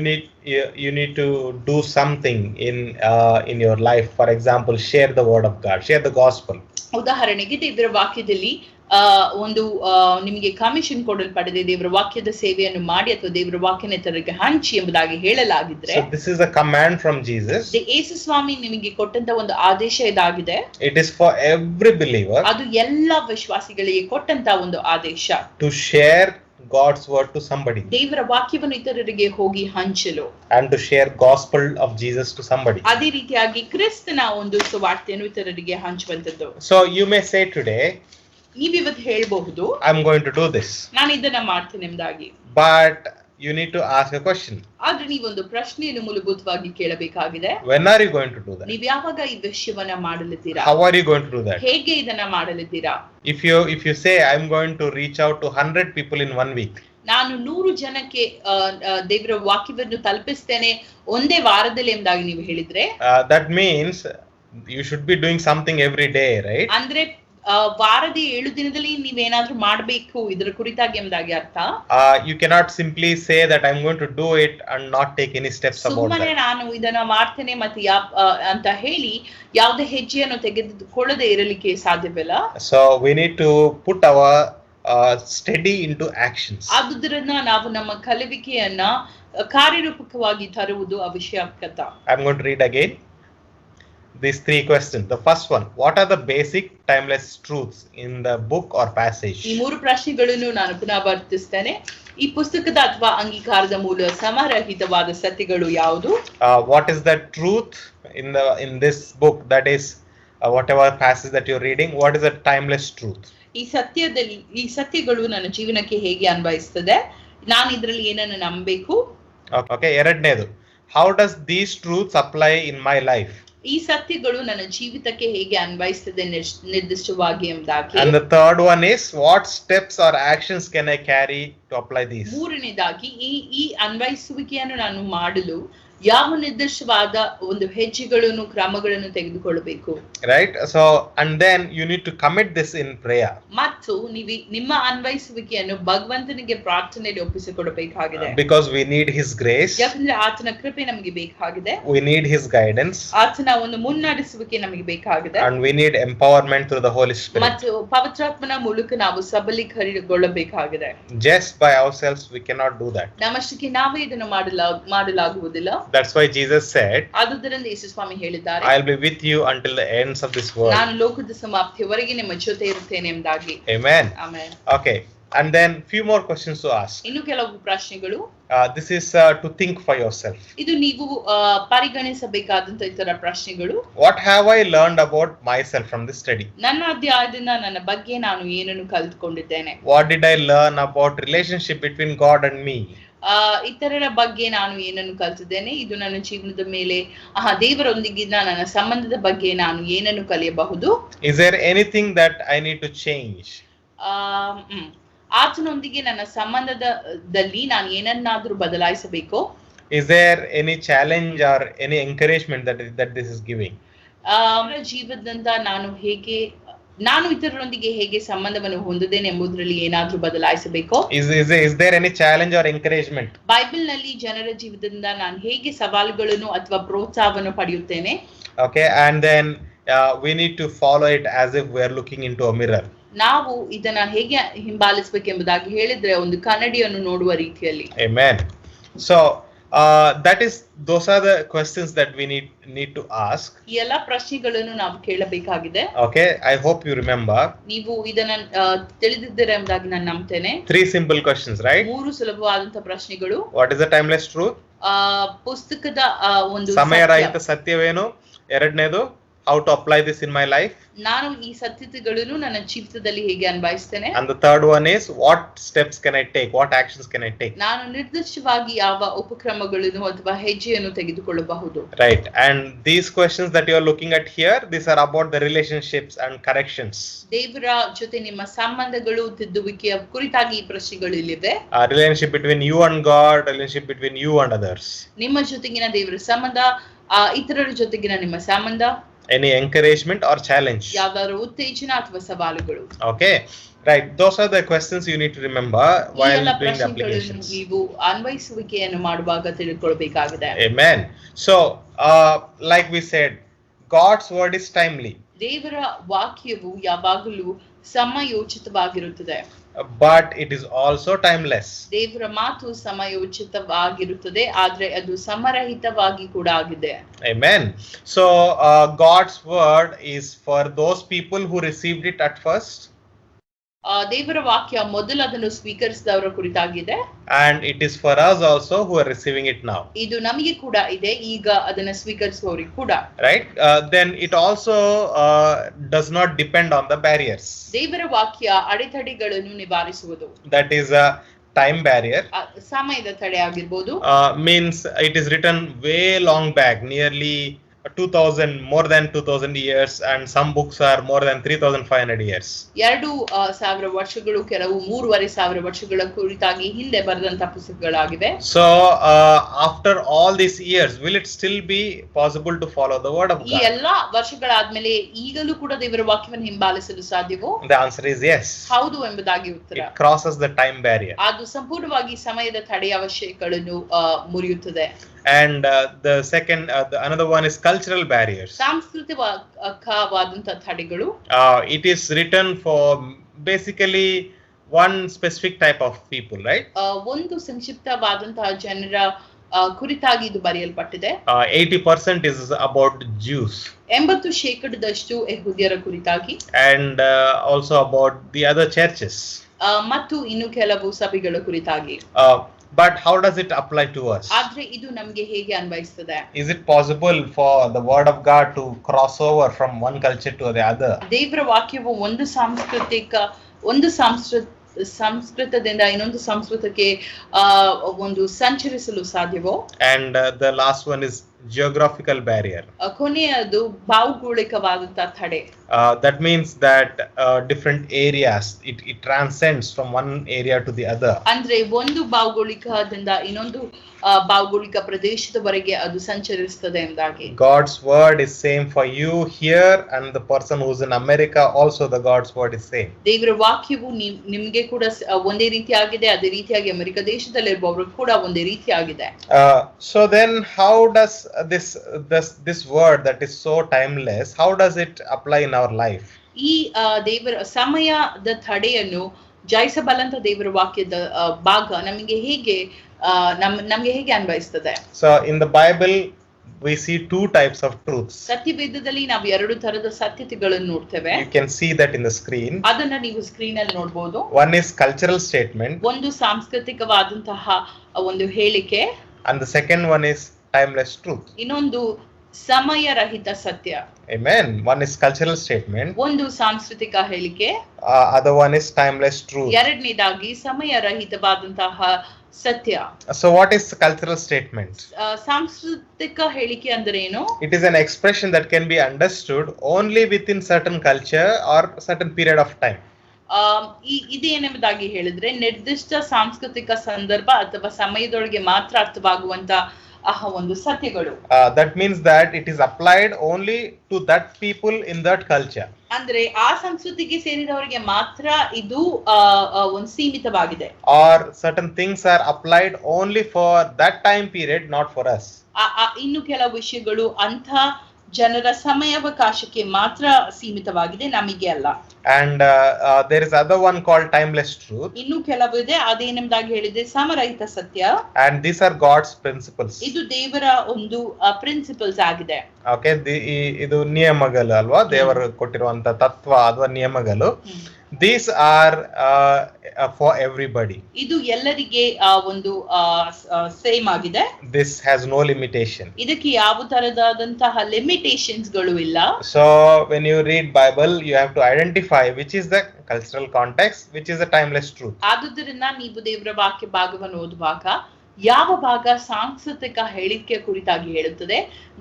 need to do something in your life. For example, share the word of God, share the gospel. ಉದಾಹರಣೆಗೆ ದೇವರ ವಾಕ್ಯದಲ್ಲಿ ಒಂದು ನಿಮಗೆ ಕಮಿಷನ್ ಕೊಡಲ್ಪಡದೆ ದೇವರ ವಾಕ್ಯದ ಸೇವೆಯನ್ನು ಮಾಡಿ ಅಥವಾ ದೇವರ ವಾಕ್ಯನ ಇತರರಿಗೆ ಹಂಚಿ ಎಂಬುದಾಗಿ ಹೇಳಲಾಗಿದ್ರೆ, so this is a command from Jesus. ಯೇಸು ಸ್ವಾಮಿ ನಿಮಗೆ ಕೊಟ್ಟಂತ ಒಂದು ಆದೇಶ ಇದಾಗಿದೆ. It is for every believer. ಅದು ಎಲ್ಲ ವಿಶ್ವಾಸಿಗಳಿಗೆ ಕೊಟ್ಟಂತ ಒಂದು ಆದೇಶ. To share God's word to somebody. ದೇವರ ವಾಕ್ಯವನ್ನು ಇತರರಿಗೆ ಹೋಗಿ ಹಂಚಲು. And to share gospel of Jesus to somebody. ಅದೇ ರೀತಿಯಾಗಿ ಕ್ರಿಸ್ತನ ಒಂದು ಸುವಾರ್ತೆಯನ್ನು ಇತರರಿಗೆ ಹಂಚುವಂತದ್ದು. So you may say today, ನೀವಿವತ್ತು ಹೇಳ್ಬಹುದು, I'm going to do this. ನಾನು ಇದನ್ನ ಮಾಡ್ತೇನೆ ಎಂಬುದಾಗಿ. But you need to ask a question. ಆದ್ರೆ ನೀವೊಂದು ಪ್ರಶ್ನೆಯನ್ನು ಮೂಲಭೂತವಾಗಿ ಕೇಳಬೇಕಾಗಿದೆ. When are you going to do that? ನೀವು ಯಾವಾಗ ಈ ವಿಷಯವನ್ನ ಮಾಡಲಿದ್ದೀರಾ? How are you going to do that? ಹೇಗೆ ಇದನ್ನ ಮಾಡಲಿದ್ದೀರಾ? If you say, I'm going to reach out to 100 people in 1 week. ನಾನು 100 ಜನಕ್ಕೆ ದೇವರ ವಾಕ್ಯವನ್ನು ತಲುಪಿಸ್ತೇನೆ ಒಂದೇ ವಾರದಲ್ಲಿ ಎಂಬುದಾಗಿ ನೀವು ಹೇಳಿದ್ರೆ, that means you should be doing something every day, right? ಅಂದ್ರೆ ವಾರದ 7 ದಿನದಲ್ಲಿ ನೀವೇನಾದ್ರೂ ಮಾಡಬೇಕು ಇದರ ಕುರಿತಾಗಿ ಎಂಬುದಾಗಿ ಅರ್ಥ. You cannot simply say that I'm going to do it and not take any steps about ಸುಮ್ಮನೆ that. ನಾನು ಇದನ್ನ ಮಾಡ್ತೇನೆ ಮತ್ತೆ ಅಂತ ಹೇಳಿ ಯಾವುದೇ ಹೆಜ್ಜೆಯನ್ನು ತೆಗೆದುಕೊಳ್ಳದೆ ಇರಲಿಕ್ಕೆ ಸಾಧ್ಯವಿಲ್ಲ. So we need to put our study into actions. ಆದುದರಿಂದ ನಾವು ನಮ್ಮ ಕಲಿವಿಕೆಯನ್ನ ಕಾರ್ಯರೂಪಕವಾಗಿ ತರುವುದು ಅವಶ್ಯಕತ. I'm going to read again these 3 questions. The first one, what are the basic timeless truths in the book or passage? ಈ 3 ಪ್ರಶ್ನೆಗಳನ್ನು ನಾನು ಪುನರಾವರ್ತಿಸ್ತೇನೆ. ಈ ಪುಸ್ತಕದ ಅಥವಾ ಅಂಗೀಕಾರದ ಮೂಲ ಸಮರಹಿತವಾದ ಸತ್ಯಗಳು ಯಾವುದು? What is the truth in this book? That is whatever passage that you're reading, what is the timeless truth? ಈ ಸತ್ಯಗಳು ನನ್ನ ಜೀವನಕ್ಕೆ ಹೇಗೆ ಅನ್ವಯಿಸುತ್ತದೆ? ನಾನು ಇದರಲ್ಲಿ ಏನನ್ನು ನಂಬಬೇಕು? Okay, ಎರಡನೇದು, how does these truths apply in my life? ಈ ಸತ್ಯಗಳು ನನ್ನ ಜೀವಿತಕ್ಕೆ ಹೇಗೆ ಅನ್ವಯಿಸುತ್ತದೆ ನಿರ್ದಿಷ್ಟವಾಗಿ ಎಂಬುದಾಗಿ. And the third one is, what steps or actions can I carry to apply these? ಮೂರನೇದಾಗಿ ಈ ಅನ್ವಯಿಸುವಿಕೆಯನ್ನು ನಾನು ಮಾಡಲು ಯಾವ ನಿರ್ದಿಷ್ಟವಾದ ಒಂದು ಹೆಜ್ಜೆಗಳನ್ನು ಕ್ರಮಗಳನ್ನು ತೆಗೆದುಕೊಳ್ಳಬೇಕು. Right? So, and then you need to commit this in prayer. ಮತ್ತು ನೀವು ನಿಮ್ಮ ಅನ್ವಯಿಸುವಿಕೆಯನ್ನು ಭಗವಂತನಿಗೆ ಪ್ರಾರ್ಥನೆಯಲ್ಲಿ ಒಪ್ಪಿಸಿಕೊಡಬೇಕಾಗಿದೆ. Because we need His grace. ಯಾಕಂದ್ರೆ ಆತನ ಕೃಪೆ ನಮಗೆ ಬೇಕಾಗಿದೆ. We need His guidance. ಆತನ ಒಂದು ಮುನ್ನಡೆಸುವಿಕೆ ನಮಗೆ ಬೇಕಾಗಿದೆ. And we need empowerment through the Holy Spirit. ಮತ್ತು ಪವಿತ್ರಾತ್ಮನ ಮೂಲಕ ನಾವು ಸಬಲೀಕರಣಗೊಳ್ಳಬೇಕಾಗಿದೆ. Just by ourselves we cannot do that. ನಮ್ಮಷ್ಟಕ್ಕೆ ನಾವೇ ಇದನ್ನು ಮಾಡಲಾಗುವುದಿಲ್ಲ. That's why Jesus said, ಆದುದರಿಂದ ಯೇಸು ಸ್ವಾಮಿ ಹೇಳಿದ್ದಾರೆ, I'll be with you until the ends of this world. ನಾನು ಲೋಕದ ಸಮಾಪ್ತಿಯವರೆಗೆ ನಿಮ್ಮ ಜೊತೆ ಇರುತ್ತೇನೆ ಎಂಬುದಾಗಿ. Amen. Amen. Okay. And then few more questions to ask. ಇನ್ನು ಕೆಲವು ಪ್ರಶ್ನೆಗಳು. This is to think for yourself. ಇದು ನೀವು ಪರಿಗಣಿಸಬೇಕಾದಂತ ಇತರ ಪ್ರಶ್ನೆಗಳು. What have I learned about myself from this study? ನನ್ನ ಅಧ್ಯಾಯದಿಂದ ನನ್ನ ಬಗ್ಗೆ ನಾನು ಏನನ್ನು ಕಲಿತುಕೊಂಡಿದ್ದೇನೆ. What did I learn about relationship between God and me? ಇತರರ ಬಗ್ಗೆ ನಾನು ಏನನ್ನು ಕಲಿತಿದ್ದೇನೆ. ಇದು ನನ್ನ ಜೀವನದ ಮೇಲೆ ದೇವರೊಂದಿಗಿನ ನನ್ನ ಸಂಬಂಧದ ಬಗ್ಗೆ ನಾನು ಏನನ್ನು ಕಲಿಯಬಹುದು. Is there anything that I need to change? ಆತನೊಂದಿಗೆ ನನ್ನ ಸಂಬಂಧದಲ್ಲಿ ನಾನು ಏನನ್ನಾದ್ರೂ ಬದಲಾಯಿಸಬೇಕು. Is there any challenge or any encouragement that this is giving? ಜೀವನದಿಂದ ನಾನು ಇತರರೊಂದಿಗೆ ಹೇಗೆ ಸಂಬಂಧವನ್ನು ಹೊಂದಿದ್ದೇನೆ ಎಂಬುದರಲ್ಲಿ ಏನಾದ್ರೂ ಬದಲಾಯಿಸಬೇಕು. Is there any challenge or encouragement? Bible ನಲ್ಲಿ ಜನರ ಜೀವನದಿಂದ ನಾನು ಹೇಗೆ ಸವಾಲುಗಳನ್ನು ಅಥವಾ ಪ್ರೋತ್ಸಾಹವನ್ನು ಪಡೆಯುತ್ತೇನೆ. Okay, and then we need to follow it as if we are looking into a mirror. ನಾವು ಇದನ್ನ ಹೇಗೆ ಹಿಂಬಾಲಿಸಬೇಕೆಂಬುದಾಗಿ ಹೇಳಿದ್ರೆ ಒಂದು ಕನ್ನಡಿಯನ್ನು ನೋಡುವ ರೀತಿಯಲ್ಲಿ. Amen. So those are the questions that we need to ask. ಈ ಎಲ್ಲಾ ಪ್ರಶ್ನೆಗಳನ್ನು ನಾವು ಕೇಳಬೇಕಾಗಿದೆ. Okay, I hope you remember. ನೀವು ಇದನ್ನ ತಿಳಿದಿದ್ದೀರಾ ಎಂಬುದಾಗಿ ನಾನು ನಂಬುತ್ತೇನೆ. 3 simple questions, right? 3 ಸುಲಭವಾದಂತ ಪ್ರಶ್ನೆಗಳು. What is the timeless truth? ಪುಸ್ತಕದ ಒಂದು ಸಮಯರಹಿತ ಸತ್ಯವೇನು? ಎರಡನೇದು, how to apply this in my life? ನಾನು ಈ ಸತ್ಯತೆಗಳನ್ನು ನನ್ನ ಜೀವಿತದಲ್ಲಿ ಹೇಗೆ ಅನ್ವಯಿಸ್ತೇನೆ. And the third one is, what steps can I take? What actions can I take? ನಾನು ನಿರ್ದಿಷ್ಟವಾಗಿ ಯಾವ ಉಪಕ್ರಮಗಳನ್ನು ಅಥವಾ ಹೆಜ್ಜೆಯನ್ನು ತೆಗೆದುಕೊಳ್ಳಬಹುದು. Right. And these questions that you are looking at here, these are about the relationships and corrections. ದೇವರ ಜೊತೆ ನಿಮ್ಮ ಸಂಬಂಧಗಳು ತಿದ್ದುವಿಕೆಯ ಕುರಿತಾಗಿ ಈ ಪ್ರಶ್ನೆಗಳು ಇಲ್ಲಿವೆ. Relationship between you and God, relationship between you and others. ನಿಮ್ಮ ಜೊತೆಗಿನ ದೇವರ ಸಂಬಂಧ, ಇತರರ ಜೊತೆಗಿನ ನಿಮ್ಮ ಸಂಬಂಧ. Any encouragement or challenge? ಯಾವ್ದಾದ್ರು ಉತ್ತೇಜನ ಅಥವಾ ಸವಾಲುಗಳು. Okay, right. Those are the questions you need to remember while doing the applications. ನೀವು ಅನ್ವಯಿಸುವಿಕೆಯನ್ನು ಮಾಡುವಾಗ ತಿಳ್ಕೊಳ್ಬೇಕಾಗಿದೆ. Amen. So, like we said, God's word is timely. ದೇವರ ವಾಕ್ಯವು ಯಾವಾಗಲೂ ಸಮಯೋಚಿತವಾಗಿರುತ್ತದೆ. But it is also timeless. ದೇವರ ಮಾತು ಸಮಯೋಚಿತವಾಗಿರುತ್ತದೆ, ಆದ್ರೆ ಅದು ಸಮರಹಿತವಾಗಿ ಕೂಡ ಆಗಿದೆ. Amen. So God's word is for those people who received it at first. ದೇವರ ವಾಕ್ಯ ಮೊದಲು ಅದನ್ನು ಸ್ವೀಕರಿಸಿದವರ ಕುರಿತಾಗಿದೆ. And it is for us also who are receiving it now. ಇದು ನಮಗೆ ಕೂಡ ಇದೆ, ಈಗ ಅದನ್ನು ಸ್ವೀಕರಿಸುವವರಿಗೆ ಕೂಡ. Right? Then it also does not depend on the barriers. ದೇವರ ವಾಕ್ಯ ಅಡೆತಡೆಗಳನ್ನು ನಿವಾರಿಸುವುದು. That is a time barrier. ಸಮಯದ ತಡೆ ಆಗಿರಬಹುದು. Means it is written way long back, nearly 2000, more than 2000 years, and some books are more than 3500 years. 2000 ವರ್ಷಗಳು, ಕೆಲವು 3500 ವರ್ಷಗಳ ಕುರಿತಾಗಿ ಹಿಂದೆ ಬರೆದಂತ ಪುಸ್ತಕಗಳಾಗಿವೆ. So after all these years, will it still be possible to follow the word of God? ಈ ಎಲ್ಲಾ ವರ್ಷಗಳಾದ್ಮೇಲೆ ಈಗಲೂ ಕೂಡ ದೇವರ ವಾಕ್ಯವನ್ನು ಹಿಂಬಾಲಿಸಲು ಸಾಧ್ಯವೋ? The answer is yes. ಹೌದು ಎಂಬುದಾಗಿ ಉತ್ತರ. It crosses the time barrier. ಅದು ಸಂಪೂರ್ಣವಾಗಿ ಸಮಯದ ತಡೆಯ ಅವಶ್ಯಕಗಳನ್ನು ಮುರಿಯುತ್ತದೆ. And the second, another one is cultural barriers. ಸಾಂಸ್ಕೃತಿಕವಾದಂತ ತಡೆಗಳು. It is written for basically one specific type of people, right? ಒಂದು ಸಂಕ್ಷಿಪ್ತವಾದಂತಹ ಜನರ ಕುರಿತಾಗಿ ಇದು ಬರೆಯಲ್ಪಟ್ಟಿದೆ. 80% is about Jews. 80% ಯೆಹೂದ್ಯರ ಕುರಿತಾಗಿ. And also about the other churches. ಮತ್ತು ಇನ್ನು ಕೆಲವು ಸಭೆಗಳ ಕುರಿತಾಗಿ. But how does it apply to us? ಆದ್ರೆ ಇದು ನಮಗೆ ಹೇಗೆ ಅನ್ವಯಿಸುತ್ತದೆ? Is it possible for the word of God to cross over from one culture to the other? ದೇವರ ವಾಕ್ಯವು ಒಂದು ಸಂಸ್ಕೃತದಿಂದ ಇನ್ನೊಂದು ಸಂಸ್ಕೃತಕ್ಕೆ ಒಂದು ಸಂಚರಿಸಲು ಸಾಧ್ಯವೋ? And the last one is geographical barrier. ಕೊನೆಯದು ಭೌಗೋಳಿಕವಾದಂತಹ ತಡೆ. That means that different areas, it transcends from one area to the other. ಅಂದ್ರೆ ಒಂದು ಭೌಗೋಳಿಕದಿಂದ ಇನ್ನೊಂದು ಭೌಗೋಳಿಕ ಪ್ರದೇಶದವರೆಗೆ ಅದು ಸಂಚರಿಸುತ್ತದೆ ಎಂದಾಗಿ. God's word is same for you here, and the person who's in America also the God's word is same. ದೇವರ ವಾಕ್ಯವು ನಿಮಗೆ ಕೂಡ ಒಂದೇ ರೀತಿಯಾಗಿದೆ, ಅದೇ ರೀತಿಯಾಗಿ ಅಮೆರಿಕ ದೇಶದಲ್ಲಿರುವವರು ಕೂಡ ಒಂದೇ ರೀತಿಯಾಗಿದೆ. So then how does this word that is so timeless, how does it apply in our life? ಈ ದೇವರ ಸಮಯದ ತಡೆಯನ್ನು ಜಯಿಸಬಲ್ಲಂತ ದೇವರ ವಾಕ್ಯದ ಭಾಗ ನಮಗೆ ಹೇಗೆ ಅನ್ವಯಿಸ್ತದೆ? So in the Bible we see two types of truths. ಸತ್ಯವೇದದಲ್ಲಿ ನಾವು ಎರಡು ತರದ ಸತ್ಯತೆಗಳನ್ನು ನೋಡ್ತೇವೆ. You can see that in the screen. ಅದನ್ನ ನೀವು ಸ್ಕ್ರೀನ್ ಅಲ್ಲಿ ನೋಡಬಹುದು. One is cultural statement. ಒಂದು ಸಾಂಸ್ಕೃತಿಕವಾದಂತಹ ಒಂದು ಹೇಳಿಕೆ. And the second one is timeless truth. ಇನ್ನೊಂದು ಸಮಯ ರಹಿತ ಸತ್ಯ. Amen. One is cultural statement. ಒಂದು ಸಾಂಸ್ಕೃತಿಕ ಹೇಳಿಕೆ. Other one is timeless truth. ಎರಡನೇದಾಗಿ ಸಮಯ ರಹಿತವಾದಂತಹ ಸತ್ಯ. So what is cultural statement? ಸಾಂಸ್ಕೃತಿಕ ಹೇಳಿಕೆ ಅಂದ್ರೆ ಏನು? It is an expression that can be understood only within certain culture or certain period of time. ಇದೇನೆಂಬುದಾಗಿ ಹೇಳಿದ್ರೆ ನಿರ್ದಿಷ್ಟ ಸಾಂಸ್ಕೃತಿಕ ಸಂದರ್ಭ ಅಥವಾ ಸಮಯದೊಳಗೆ ಮಾತ್ರ ಅರ್ಥವಾಗುವಂತ ಒಂದು ಸತ್ಯಗಳು. That means that it is applied only to that people in that culture. ಅಂದ್ರೆ ಆ ಸಂಸ್ಕೃತಿಗೆ ಸೇರಿದವರಿಗೆ ಮಾತ್ರ ಇದು ಒಂದು ಸೀಮಿತವಾಗಿದೆ. Or certain things are applied only for that time period, not for us. ಇನ್ನು ಕೆಲವು ವಿಷಯಗಳು ಅಂತ ಜನರ ಸಮಯಾವಕಾಶಕ್ಕೆ ಮಾತ್ರ ಸೀಮಿತವಾಗಿದೆ, ನಮಗೆ ಅಲ್ಲ. And there is other one called timeless truth. ಇನ್ನು ಕೆಲವಿದೆ, ಅದೇನೆಂಬುದಾಗಿ ಹೇಳಿದ್ರೆ ಸಮರಹಿತ ಸತ್ಯ. And these are God's principles. ಇದು ದೇವರ ಒಂದು ಪ್ರಿನ್ಸಿಪಲ್ಸ್ ಆಗಿದೆ. Okay, ಇದು ನಿಯಮಗಳು ಅಲ್ವಾ, ದೇವರು ಕೊಟ್ಟಿರುವಂತ ತತ್ವ ಅಥವಾ ನಿಯಮಗಳು. These are for everybody. ಇದು ಎಲ್ಲರಿಗೆ ಒಂದು ಸೇಮ್ ಆಗಿದೆ. This has no limitation. ಇದಕ್ಕೆ ಯಾವ ತರದಾದಂತಹ ಲಿಮಿಟೇಷನ್ಸ್ ಗಳು ಇಲ್ಲ. So when you read Bible, you have to identify which is the cultural context, which is the timeless truth. ಆದುದರಿಂದ ನೀವು ದೇವರ ವಾಕ್ಯ ಭಾಗವನ್ನು ಓದುವಾಗ ಯಾವ ಭಾಗ ಸಾಂಸ್ಕೃತಿಕ ಹೇಳಿಕೆ ಕುರಿತಾಗಿ ಹೇಳುತ್ತದೆ,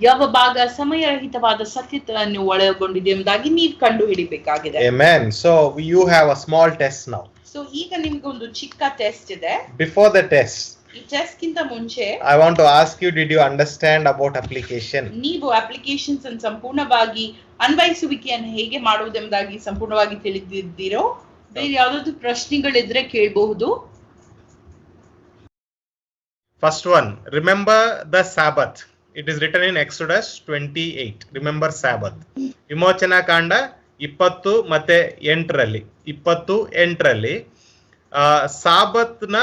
ಯಾವ ಭಾಗ ಸಮಯರಹಿತವಾದ ಸತ್ಯವನ್ನು ಒಳಗೊಂಡಿದೆ ಎಂಬುದಾಗಿ ನೀವು ಕಂಡು ಹಿಡಿಬೇಕಾಗಿದೆ. Amen. So you have a small test now. So ಈಗ ನಿಮ್ಗೆ ಒಂದು ಚಿಕ್ಕ ಟೆಸ್ಟ್ ಇದೆ. Before the test, ಈ ಟೆಸ್ಟ್ ಗಿಂತ ಮುಂಚೆ I want to ask you, did you understand about application? ನೀವು ಅಪ್ಲಿಕೇಶನ್ಸ್ ಅನ್ನು ಸಂಪೂರ್ಣವಾಗಿ ಅನ್ವಯಿಸುವಿಕೆಯನ್ನು ಹೇಗೆ ಮಾಡುವುದೆಂಬುದಾಗಿ ಸಂಪೂರ್ಣವಾಗಿ ತಿಳಿದಿದ್ದೀರೋ? ಬೇರೆ ಯಾವ್ದಾದ್ರು ಪ್ರಶ್ನೆಗಳಿದ್ರೆ ಕೇಳಬಹುದು. First one, remember the Sabbath. It is written in Exodus 28. Remember Sabbath. ವಿಮೋಚನಾ ಕಾಂಡ 20 ಮತ್ತೆ 8ರಲ್ಲಿ 28ರಲ್ಲಿ ಸಾಬತ್ ನ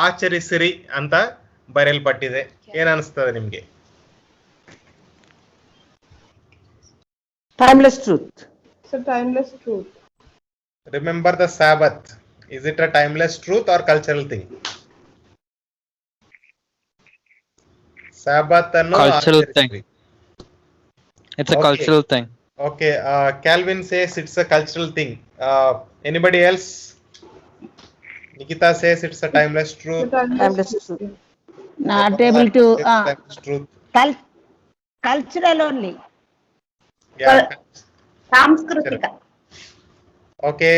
ಆಚರಿಸಿರಿ ಅಂತ ಬರೆಯಲ್ಪಟ್ಟಿದೆ. ಏನ್ ಅನಿಸ್ತದೆ ನಿಮ್ಗೆ? Timeless truth. It's a timeless truth. Remember the Sabbath. Is it a timeless truth or cultural thing? Sabbath anno cultural thing. It's a Okay. cultural thing. Okay, Calvin says it's a cultural thing. Anybody else? Nikita says it's a timeless It's a truth. timeless truth. Not able to It's a timeless truth. cultural only. Yeah. ಸಾಂಸ್ಕೃತಿಕ. Okay,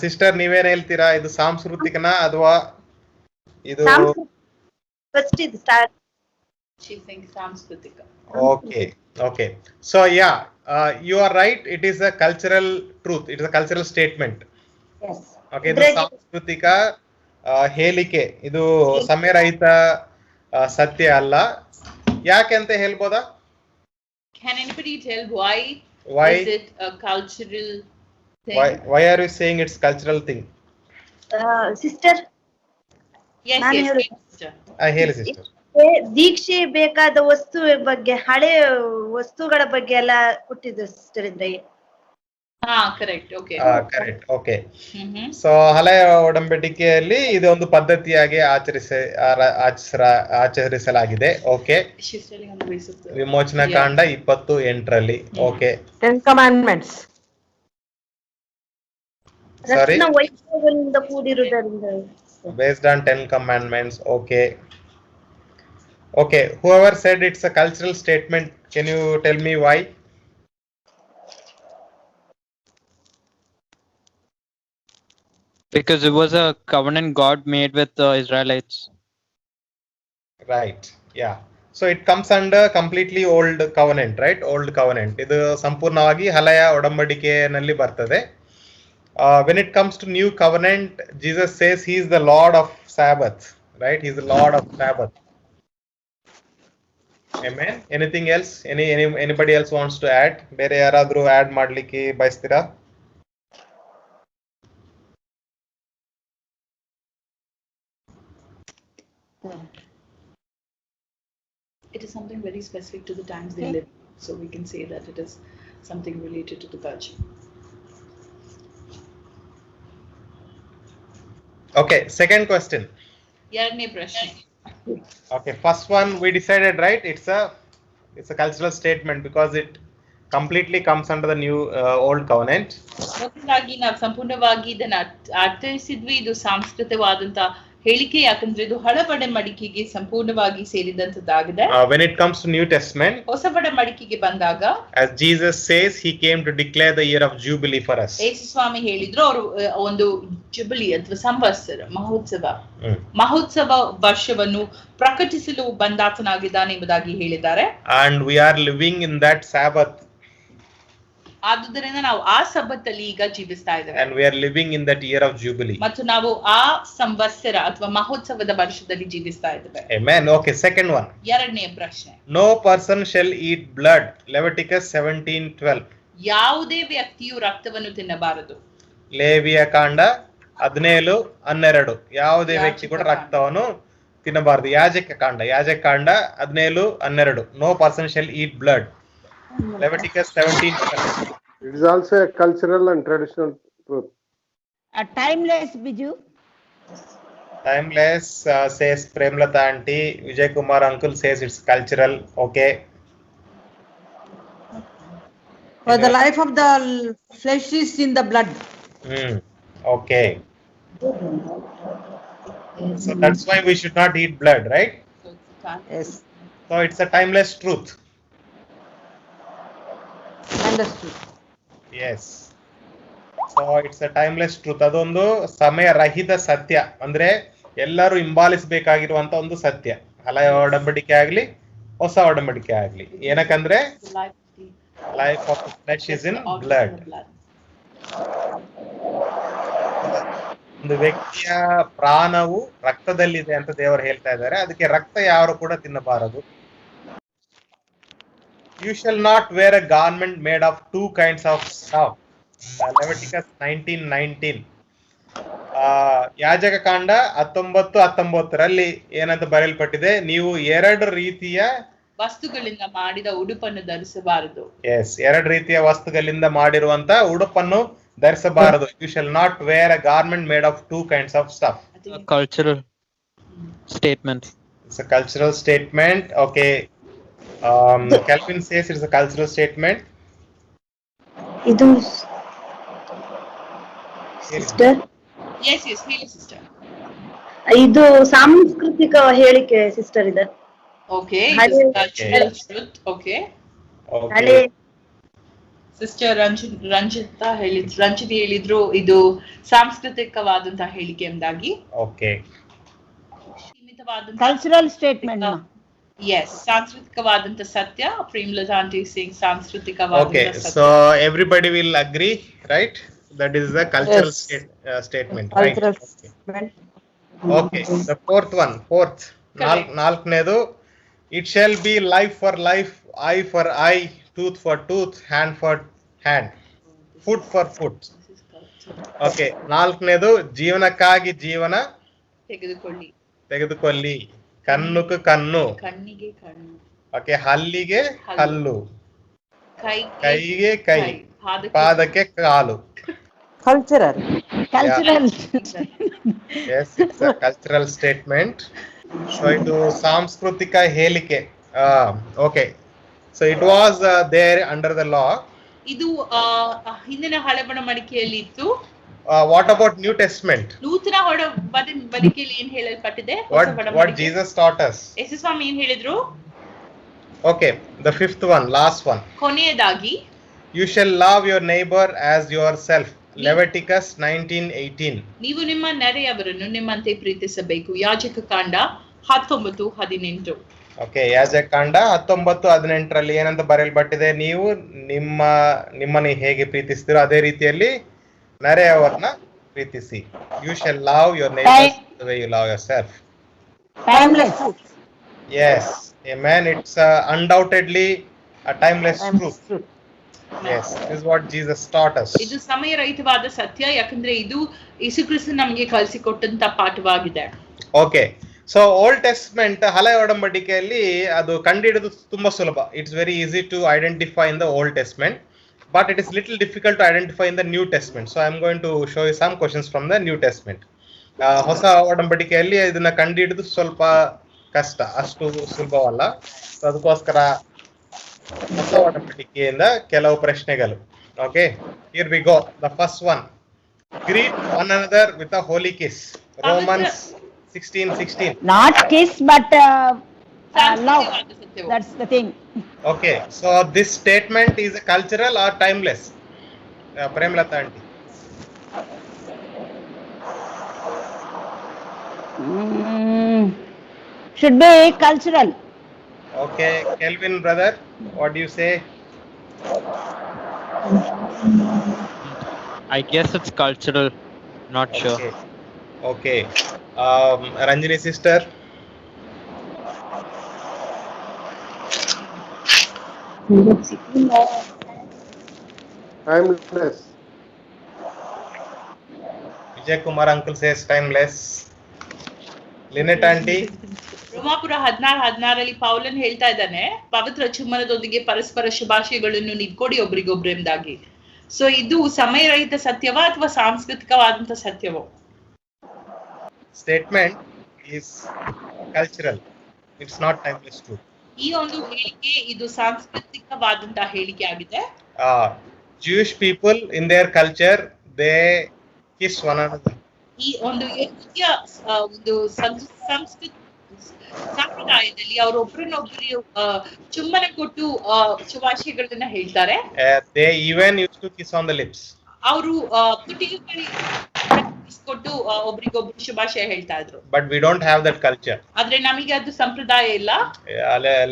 sister ನೀವೇನ್ ಹೇಳ್ತೀರಾ? ಇದು ಸಾಂಸ್ಕೃತಿಕನಾ ಅಥವಾ ಇದು? First ಇದು start. She thinks ಸಾಂಸ್ಕೃತಿಕ. Okay. So yeah, you are right. It is a cultural truth. It is a cultural statement. Yes. Okay, ಇದು ಸಾಂಸ್ಕೃತಿಕ ಹೇಳಿಕೆ. ಇದು ಸಮಯರಹಿತ ಸತ್ಯ ಅಲ್ಲ. ಯಾಕೆ ಅಂತ ಹೇಳ್ಬೋದಾ? Can anybody tell why is it a cultural thing? Why are you saying it's cultural thing? Sister, Yes, ನಾನು yes, ಹೇಳುದು. sister. ಹೇಳಿ ಸಿಸ್ಟರ್. ದೀಕ್ಷೆ ಬೇಕಾದ ವಸ್ತು ಬಗ್ಗೆ, ಹಳೆ ವಸ್ತುಗಳ ಬಗ್ಗೆ ಎಲ್ಲ ಕೊಟ್ಟಿದ್ದು ಸಿಸ್ಟರ್ ಇಂದ. Correct. Okay. Correct. Okay. Mhm. So ಹಳೆಯ ಒಡಂಬಡಿಕೆಯಲ್ಲಿ ಇದೊಂದು ಪದ್ಧತಿಯಾಗಿ ಆಚರಿಸಲಾಗಿದೆ. Okay. She's telling on the basis of the ವಿಮೋಚನಾ ಕಾಂಡ 28ರಲ್ಲಿ. ಓಕೆ. 10 commandments. Sorry? ರತ್ನ ವೈಭವಗಳಿಂದ ಕೂಡಿರುವುದರಿಂದ. Based on 10 commandments. Okay. Okay, whoever said it's a cultural statement, can you tell me why? Because it was a covenant God made with the Israelites. Right, yeah. So it comes under completely old covenant, right? Old covenant. ಇದು ಸಂಪೂರ್ಣವಾಗಿ ಹಳೆಯ ಒಡಂಬಡಿಕೆಯಲ್ಲಿ ಬರ್ತದೆ. When it comes to new covenant, Jesus says he is the Lord of Sabbath, right? He is the Lord of Sabbath. Amen. Anything else? Anybody else wants to add? ಬೇರೆ ಯಾರಾದ್ರೂ add ಮಾಡ್ಲಿಕ್ಕೆ ಬಯಸ್ತೀರಾ? It is something very specific to the times they live, so we can say that it is something related to the culture. Okay, second question. ಎರಡನೇ ಪ್ರಶ್ನೆ. Okay, first one we decided, right? It's a cultural statement because it completely comes under the new old covenant. ಮೊದಲಾಗಿ ನಾವು ಸಂಪೂರ್ಣವಾಗಿ ಇದನ್ನ ಅರ್ಥೈಸಿದ್ವಿ. ಇದು ಸಾಂಸ್ಕೃತಿಕವಾದಂತ ಹೇಳಿಕೆ, ಯಾಕಂದ್ರೆ ಇದು ಹಳ ಒಡಂಬಡಿಕೆಗೆ ಸಂಪೂರ್ಣವಾಗಿ ಸೇರಿದಂತದ್ದಾಗಿದೆ. When it comes to New Testament, ಹೊಸ ಒಡಂಬಡಿಕೆಗೆ ಬಂದಾಗ, as Jesus says, he came to declare the year of jubilee for us. ಯೇಸು ಸ್ವಾಮಿ ಹೇಳಿದ್ರು, ಅವರು ಒಂದು ಜುಬಿಲಿ ಅಥವಾ ಸಂವತ್ಸರ ಮಹೋತ್ಸವ ವರ್ಷವನ್ನು ಪ್ರಕಟಿಸಲು ಬಂದಾತನಾಗಿದ್ದಾನೆ ಎಂಬುದಾಗಿ ಹೇಳಿದ್ದಾರೆ. And we are living in that Sabbath. ಆದುದರಿಂದ ನಾವು ಆ ಸಬ್ಬತ್ತಲ್ಲಿ ಈಗ ಜೀವಿಸ್ತಾ ಇದ್ದೇವೆ. And we are living in that year of jubilee. ಮತ್ತು ನಾವು ಆ ಸಂವತ್ಸರ ಅಥವಾ ಮಹೋತ್ಸವದ ವರ್ಷದಲ್ಲಿ ಜೀವಿಸ್ತಾ ಇದ್ದೇವೆ. Amen. Okay, second one. ಎರಡನೇ ಪ್ರಶ್ನೆ. No person shall eat blood. Leviticus 17:12. ಯಾವುದೇ ವ್ಯಕ್ತಿಯು ರಕ್ತವನ್ನು ತಿನ್ನಬಾರದು. ಲೇವಿಯ ಕಾಂಡ 17:12. ಯಾವುದೇ ವ್ಯಕ್ತಿ ಕೂಡ ರಕ್ತವನ್ನು ತಿನ್ನಬಾರದು. ಯಾಜಕ ಕಾಂಡ 17:12. No person shall eat blood. Leviticus 17:12. It is also a cultural and traditional truth. Timeless, Biju. Timeless, says Premlata aunty. Vijay Kumar uncle says it's cultural. Okay. For the life of the flesh is in the blood. Okay. So that's why we should not eat blood, right? Yes. So it's a timeless truth. Understood. Yes. So it's a timeless truth. ಅದೊಂದು ಸಮಯ ರಹಿತ ಸತ್ಯ, ಅಂದ್ರೆ ಎಲ್ಲರೂ ಹಿಂಬಾಲಿಸಬೇಕಾಗಿರುವಂತ ಒಂದು ಸತ್ಯ, ಹಳೆಯ ಒಡಂಬಡಿಕೆ ಆಗ್ಲಿ ಹೊಸ ಒಡಂಬಡಿಕೆ ಆಗ್ಲಿ. ಏನಕ್ಕಂದ್ರೆ life of flesh is in blood. ಒಂದು ವ್ಯಕ್ತಿಯ ಪ್ರಾಣವು ರಕ್ತದಲ್ಲಿದೆ ಅಂತ ದೇವರು ಹೇಳ್ತಾ ಇದ್ದಾರೆ. ಅದಕ್ಕೆ ರಕ್ತ ಯಾರು ಕೂಡ ತಿನ್ನಬಾರದು. You shall not wear a garment made of two kinds of stuff. Leviticus 19:19. ಯಾಜಕ ಕಾಂಡ 19:19 ಏನಂತ ಬರೆಯಲ್ಪಟ್ಟಿದೆ, ನೀವು ಎರಡು ರೀತಿಯ ವಸ್ತುಗಳಿಂದ ಮಾಡಿದ ಉಡುಪನ್ನು ಧರಿಸಬಾರದು. ಎಸ್, ಎರಡು ರೀತಿಯ ವಸ್ತುಗಳಿಂದ ಮಾಡಿರುವಂತ ಉಡುಪನ್ನು ಧರಿಸಬಾರದು. You shall not wear a garment made of two kinds of stuff. A cultural statement. It's a cultural statement. Okay. Calvin says it's a cultural statement. ಇದು ಸಿಸ್ಟರ್, Yes, ಹೇಳಿ ಸಿಸ್ಟರ್. ಇದು ಸಾಂಸ್ಕೃತಿಕ ಹೇಳಿಕೆ ಸಿಸ್ಟರ್ ಇದೆ. Okay, okay. ಹಳೆ sister Ranjit ಹೇಳಿದ್ರು ಇದು ಸಾಂಸ್ಕೃತಿಕವಾದಂತಹ ಹೇಳಿಕೆ ಎಂದಾಗಿ. ಓಕೆ. Cultural statement. Yes, ಸಾಂಸ್ಕೃತಿಕವಾದಂತ ಸತ್ಯ. ಪ್ರೇಮಲತಾ ಆಂಟಿ ಸೇಯಿಂಗ್ ಸಾಂಸ್ಕೃತಿಕವಾದಂತ Okay, ಸತ್ಯ. so everybody will agree, right? That is the cultural statement, right? Cultural statement. Okay, the fourth, ನಾಲ್ಕನೇದು, it shall be life for life, eye for eye, tooth for tooth, hand for hand, foot for foot. Okay, ನಾಲ್ಕನೇದು, ಜೀವನಕ್ಕಾಗಿ ಜೀವನ ತೆಗೆದುಕೊಳ್ಳಿ, ಕಣ್ಣುக்கு ಕಣ್ಣು, ಕಣ್ಣಿಗೆ ಕಣ್ಣು, okay, ಹಲ್ಲಿಗೆ ಹಲ್ಲು, ಕೈಗೆ ಕೈ, ಪಾದಕ್ಕೆ ಕಾಲು. Cultural. Yes, it's a cultural statement. So ಇದು ಸಾಂಸ್ಕೃತಿಕ ಹೇಳಿಕೆ. Okay, so it was there under the law. ಇದು ಹಿಂದಿನ ಹಳೆ ಒಡಂಬಡಿಕೆಯಲ್ಲಿ ಇತ್ತು. What about New Testament? ನೂತನ ಬಲಿಕೆಯಲ್ಲಿ ಏನ್ ಹೇಳಲ್ಪಟ್ಟಿದೆ? What Jesus taught us? ಯೇಸು ಸ್ವಾಮಿ ಏನ್ ಹೇಳಿದ್ರು? Okay, the fifth one, last one. ಕೊನೆಯದಾಗಿ You shall love your neighbor as yourself. Leviticus 19:18. ನೀವು ನಿಮ್ಮ ನೆರೆಯವರನ್ನು ನಿಮ್ಮಂತೆ ಪ್ರೀತಿಸಬೇಕು. ಯಾಜಕ ಕಾಂಡ 19:18. ಓಕೆ, ಯಾಜಕಾಂಡ 19:18 ಏನಂತ ಬರೆಯಲ್ಪಟ್ಟಿದೆ? ನೀವು ನಿಮ್ಮನ್ನು ಹೇಗೆ ಪ್ರೀತಿಸ್ತೀರೋ ಅದೇ ರೀತಿಯಲ್ಲಿ ನೆರೆಯವರನ್ನ ಪ್ರೀತಿಸಿ. You shall love your neighbours the way you love yourself. Timeless. Yes, amen. It's undoubtedly a timeless truth. Yes, this is what Jesus taught us. ಇದು ಸಮಯರಹಿತವಾದ ಸತ್ಯ, ಯಾಕಂದ್ರೆ ಇದು ಯೇಸು ಕ್ರಿಸ್ತ ನಮಗೆ ಕಲಿಸಿಕೊಟ್ಟಂತ ಪಾಠವಾಗಿದೆ. ಓಕೆ, ಸೊ ಓಲ್ಡ್ ಟೆಸ್ಟ್ಮೆಂಟ್ ಹಳೆಯ ಒಡಂಬಡಿಕೆಯಲ್ಲಿ ಅದು ಕಂಡುಹಿಡಿದು ತುಂಬಾ ಸುಲಭ. It's very easy to identify in the old testament, but it is little difficult to identify in the new testament. So I am going to show you some questions from the new testament. ಹೊಸ ಒಡಂಬಡಿಕೆಯಲ್ಲಿ ಇದನ್ನ ಕಂಡುಹಿಡಿದು ಸ್ವಲ್ಪ ಕಷ್ಟ, ಅಷ್ಟು ಸುಲಭವಲ್ಲ. So ಅದಕ್ಕೋಸ್ಕರ ಹೊಸ ಒಡಂಬಡಿಕೆಯಿಂದ ಕೆಲವು ಪ್ರಶ್ನೆಗಳು. Okay, here we go. The first one, greet one another with a holy kiss. Romans 16:16. Not kiss, but love. ಸಾಂಸ್ಕೃತಿಕವಾದ ಸತ್ಯವು. That's the thing. Okay, so this statement is cultural or timeless? Premlata aunty. Should be cultural. Okay, Kelvin brother, what do you say? I guess it's cultural. Not sure. Okay. Ranjini sister. Timeless. Vijay Kumar uncle says timeless. Lynette aunty. ರೋಮಾಪುರ 16:16 ಪೌಲನ್ ಹೇಳ್ತಾ ಇದ್ದಾನೆ, ಪವಿತ್ರ ಚುಂಬನದೊಂದಿಗೆ ಪರಸ್ಪರ ಶುಭಾಶಯಗಳನ್ನು ನೀಡ್ಕೊಡಿ ಒಬ್ರಿಗೊಬ್ರು ಎಂಬುದಾಗಿ. So ಇದು ಸಮಯರಹಿತ ಸತ್ಯವ ಅಥವಾ ಸಾಂಸ್ಕೃತಿಕವಾದಂತ ಸತ್ಯವೋ? Statement is cultural. It's not timeless truth. ಈ ಒಂದು ಹೇಳಿಕೆ ಇದು ಸಾಂಸ್ಕೃತಿಕವಾದಂತ ಹೇಳಿಕೆ ಆಗಿದೆ. Jewish people in their culture, they kiss one another. ಈ ಒಂದು ಯಹೂದ್ಯ ಒಂದು ಸಂಪ್ರದಾಯದಲ್ಲಿ ಅವರು ಒಬ್ಬರನ್ನೊಬ್ಬರು ಚುಂಬನ ಕೊಟ್ಟು ಶುಭಾಶಯಗಳನ್ನ ಹೇಳ್ತಾರೆ. They even used to kiss on the lips. ಅವರು ಕೊಟ್ಟು ಒಬ್ರಿಗೊಬ್ರು ಶುಭಾಶಯ ಹೇಳ್ತಾ ಇದ್ರು. But we don't have that culture. ಆದ್ರೆ ನಮಗೆ ಅದು ಸಂಪ್ರದಾಯ ಇಲ್ಲ.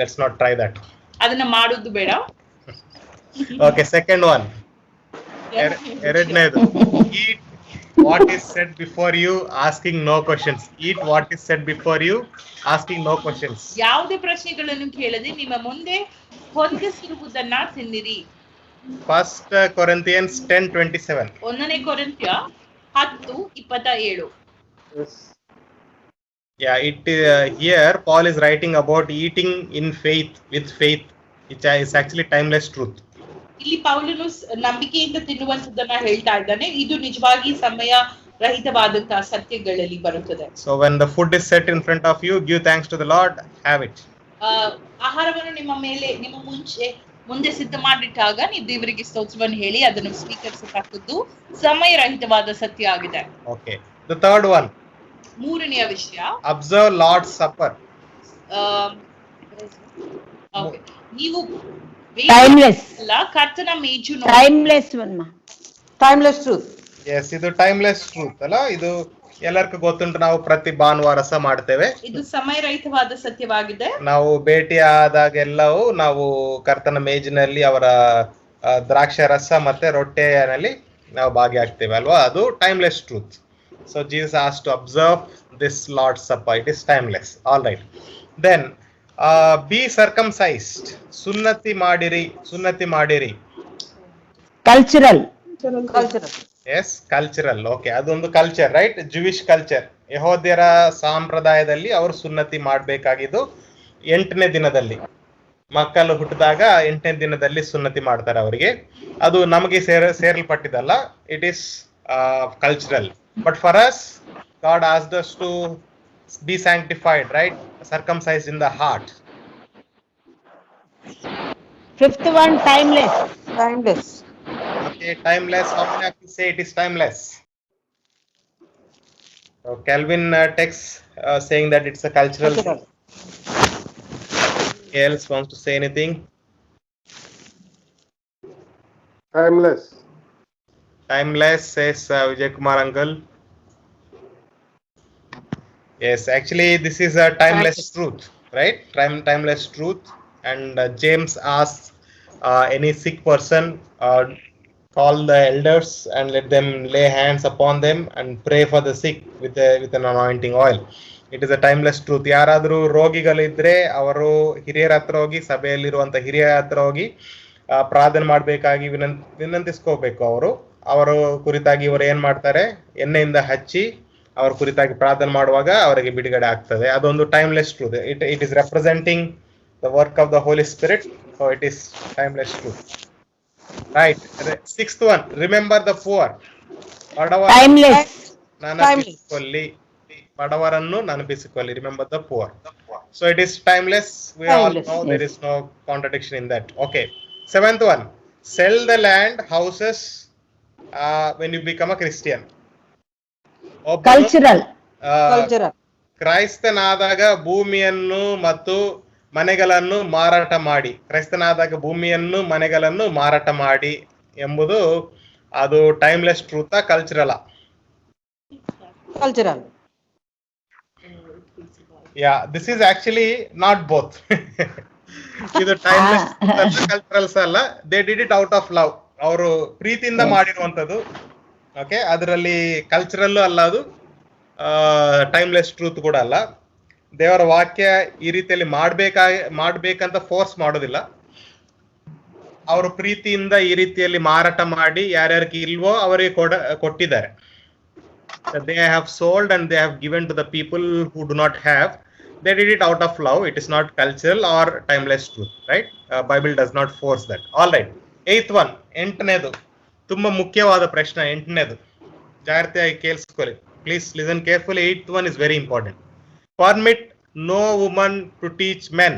Let's not try that. ಅದನ್ನ ಮಾಡೋದು ಬೇಡ. Okay, second one. ಎರಡನೇದು, eat what is said before you, asking no questions. Eat what is said before you, asking no questions. ಯಾವುದೇ ಪ್ರಶ್ನೆಗಳನ್ನು ಕೇಳದೆ ನಿಮ್ಮ ಮುಂದೆ ಹೊಂದಿಸಿರುವುದನ್ನ ತಿನ್ನಿರಿ. 1 Corinthians 10:27. 1 ಕೊರಿಂಥ್ಯ 10:27. Yes. Yeah, here Paul is writing about eating in faith, with faith, which is actually timeless truth. ಇಲ್ಲಿ ಪೌಲನು ನಂಬಿಕೆಯಿಂದ ತಿನ್ನುವಂತದನ್ನ ಹೇಳ್ತಾ ಇದ್ದಾನೆ. ಇದು ನಿಜವಾಗಿ ಸಮಯ ರಹಿತವಾದಂತಹ ಸತ್ಯಗಳಲ್ಲಿ ಬರುತ್ತದೆ. So when the food is set in front of you, give thanks to the Lord, have it. ಆಹಾರವನ್ನು ನಿಮ್ಮ ಮುಂದೆ ಸಿದ್ಧ ಮಾಡಿಟ್ಟಾಗ ನೀವು ದೇವರಿಗೆ ಸ್ತೋತ್ರವನ್ನು ಹೇಳಿ ಅದನ್ನು ಸ್ವೀಕರಿಸತಕ್ಕದ್ದು ಸಮಯ ರಹಿತವಾದ ಸತ್ಯ ಆಗಿದೆ. Okay, the third one, ಮೂರನೆಯ ವಿಷಯ, observe Lord's supper. ನೀವು Timeless. ಅಲ್ಲ, ಕರ್ತನ ಮೇಜು Timeless one. Timeless truth. Yes, ಇದು ಟೈಮ್ಲೆಸ್ ಟ್ರೂತ್ ಅಲ್ಲ. ಇದು ಎಲ್ಲರಿಗೂ ಗೊತ್ತುಂಟು, ನಾವು ಪ್ರತಿ ಭಾನುವಾರ ಸಹ ಮಾಡ್ತೇವೆ. ಇದು ಸಮಯ ರಹಿತವಾದ ಸತ್ಯವಾಗಿದೆ. ನಾವು ಭೇಟಿಯಾದಾಗೆಲ್ಲವೂ ನಾವು ಕರ್ತನ ಮೇಜಿನಲ್ಲಿ ಅವರ ದ್ರಾಕ್ಷ ರಸ ಮತ್ತೆ ರೊಟ್ಟೆಯಲ್ಲಿ ನಾವು ಭಾಗಿಯಾಗ್ತೇವೆ ಅಲ್ವಾ, ಅದು timeless truth. So Jesus asked to observe this Lord's supper. It is timeless. All right. Then be circumcised. ಸುನ್ನತಿ ಮಾಡಿರಿ. Cultural. Yes, cultural. ಓಕೆ, ಅದೊಂದು ಕಲ್ಚರ್, ರೈಟ್? Jewish culture. ಯೆಹೂದ್ಯರ ಸಂಪ್ರದಾಯದಲ್ಲಿ ಅವರು ಸುನ್ನತಿ ಮಾಡಬೇಕಾಗಿದ್ದು 8ನೇ ದಿನದಲ್ಲಿ. ಮಕ್ಕಳು ಹುಟ್ಟಿದಾಗ 8ನೇ ದಿನದಲ್ಲಿ ಸುನ್ನತಿ ಮಾಡ್ತಾರೆ ಅವರಿಗೆ. ಅದು ನಮಗೆ ಸೇರಲ್ಪಟ್ಟಿದ್ದಲ್ಲ. It is cultural. But for us, God asked us to be sanctified, right? Circumcised in the heart. Fifth one, timeless. Okay, timeless. How many of you say it is timeless? Calvin texts saying that it's a cultural. Cultural. Else wants to say anything? Timeless. Timeless, says Vijay Kumar uncle. Yes, actually this is a timeless truth, right? Timeless truth. And James asks any sick person, call the elders and let them lay hands upon them and pray for the sick with an anointing oil. It is a timeless truth. ಯಾರಾದರೂ ರೋಗಿಗಳಿದ್ರೆ ಅವರು ಹಿರಿಯರ ಹತ್ರ ಹೋಗಿ, ಸಭೆಯಲ್ಲಿರುವಂತ ಹಿರಿಯರ ಹತ್ರ ಹೋಗಿ ಪ್ರಾರ್ಥನೆ ಮಾಡಬೇಕಾಗಿ ವಿನಂತಿಸ್ಕೋಬೇಕು. ಅವರ ಕುರಿತಾಗಿ ಇವರು ಏನ್ ಮಾಡ್ತಾರೆ, ಎಣ್ಣೆಯಿಂದ ಹಚ್ಚಿ ಅವರ ಕುರಿತಾಗಿ ಪ್ರಾರ್ಥನೆ ಮಾಡುವಾಗ ಅವರಿಗೆ ಬಿಡುಗಡೆ ಆಗ್ತದೆ. ಅದೊಂದು timeless truth. It is representing the work of the Holy Spirit, so it is timeless truth. Right. Sixth one, remember the poor. Timeless. Padawarannu nanapisikolli. Remember the poor. So it is timeless. We all know there is no contradiction in that. Okay. Seventh one, sell the land, houses when you become a Christian. Cultural. ಕ್ರೈಸ್ತನಾದಾಗ ಭೂಮಿಯನ್ನು ಮತ್ತು ಮನೆಗಳನ್ನು ಮಾರಾಟ ಮಾಡಿ, ಕ್ರೈಸ್ತನಾದಾಗ ಭೂಮಿಯನ್ನು ಮನೆಗಳನ್ನು ಮಾರಾಟ ಮಾಡಿ ಎಂಬುದು ಅದು ಟೈಮ್ಲೆಸ್ ಟ್ರೂತಾ, cultural? Yeah, this is actually not both. ಇದು ಟೈಮ್ಲೆಸ್ ಕಲ್ಚರಲ್ಸ್ ಅಲ್ಲ. They did it out of love. ಅವರು ಪ್ರೀತಿಯಿಂದ ಮಾಡಿರುವಂತದ್ದು. ಓಕೆ, ಅದರಲ್ಲಿ ಕಲ್ಚರಲ್ ಅಲ್ಲ, ಅದು ಟೈಮ್ಲೆಸ್ ಟ್ರೂತ್ ಕೂಡ ಅಲ್ಲ. ದೇವರ ವಾಕ್ಯ ಈ ರೀತಿಯಲ್ಲಿ ಮಾಡ್ಬೇಕಂತ ಫೋರ್ಸ್ ಮಾಡೋದಿಲ್ಲ. ಅವರು ಪ್ರೀತಿಯಿಂದ ಈ ರೀತಿಯಲ್ಲಿ ಮಾರಾಟ ಮಾಡಿ ಯಾರ್ಯಾರಿಗೆ ಇಲ್ವೋ ಅವರಿಗೆ ಕೊಟ್ಟಿದ್ದಾರೆ. They have sold and they have given to the people who do not have. They did it out of love. It is not cultural or timeless truth, right? Bible does not force that. All right. Eighth one, ಎಂಟನೇದು ತುಂಬಾ ಮುಖ್ಯವಾದ ಪ್ರಶ್ನೆ. ಎಂಟನೇದು ಜಾಗ್ರತೆಯಾಗಿ ಕೇಳಿಸ್ಕೊಳ್ಳಿ. Please listen carefully. Eighth one is very important. Permit no woman to teach men.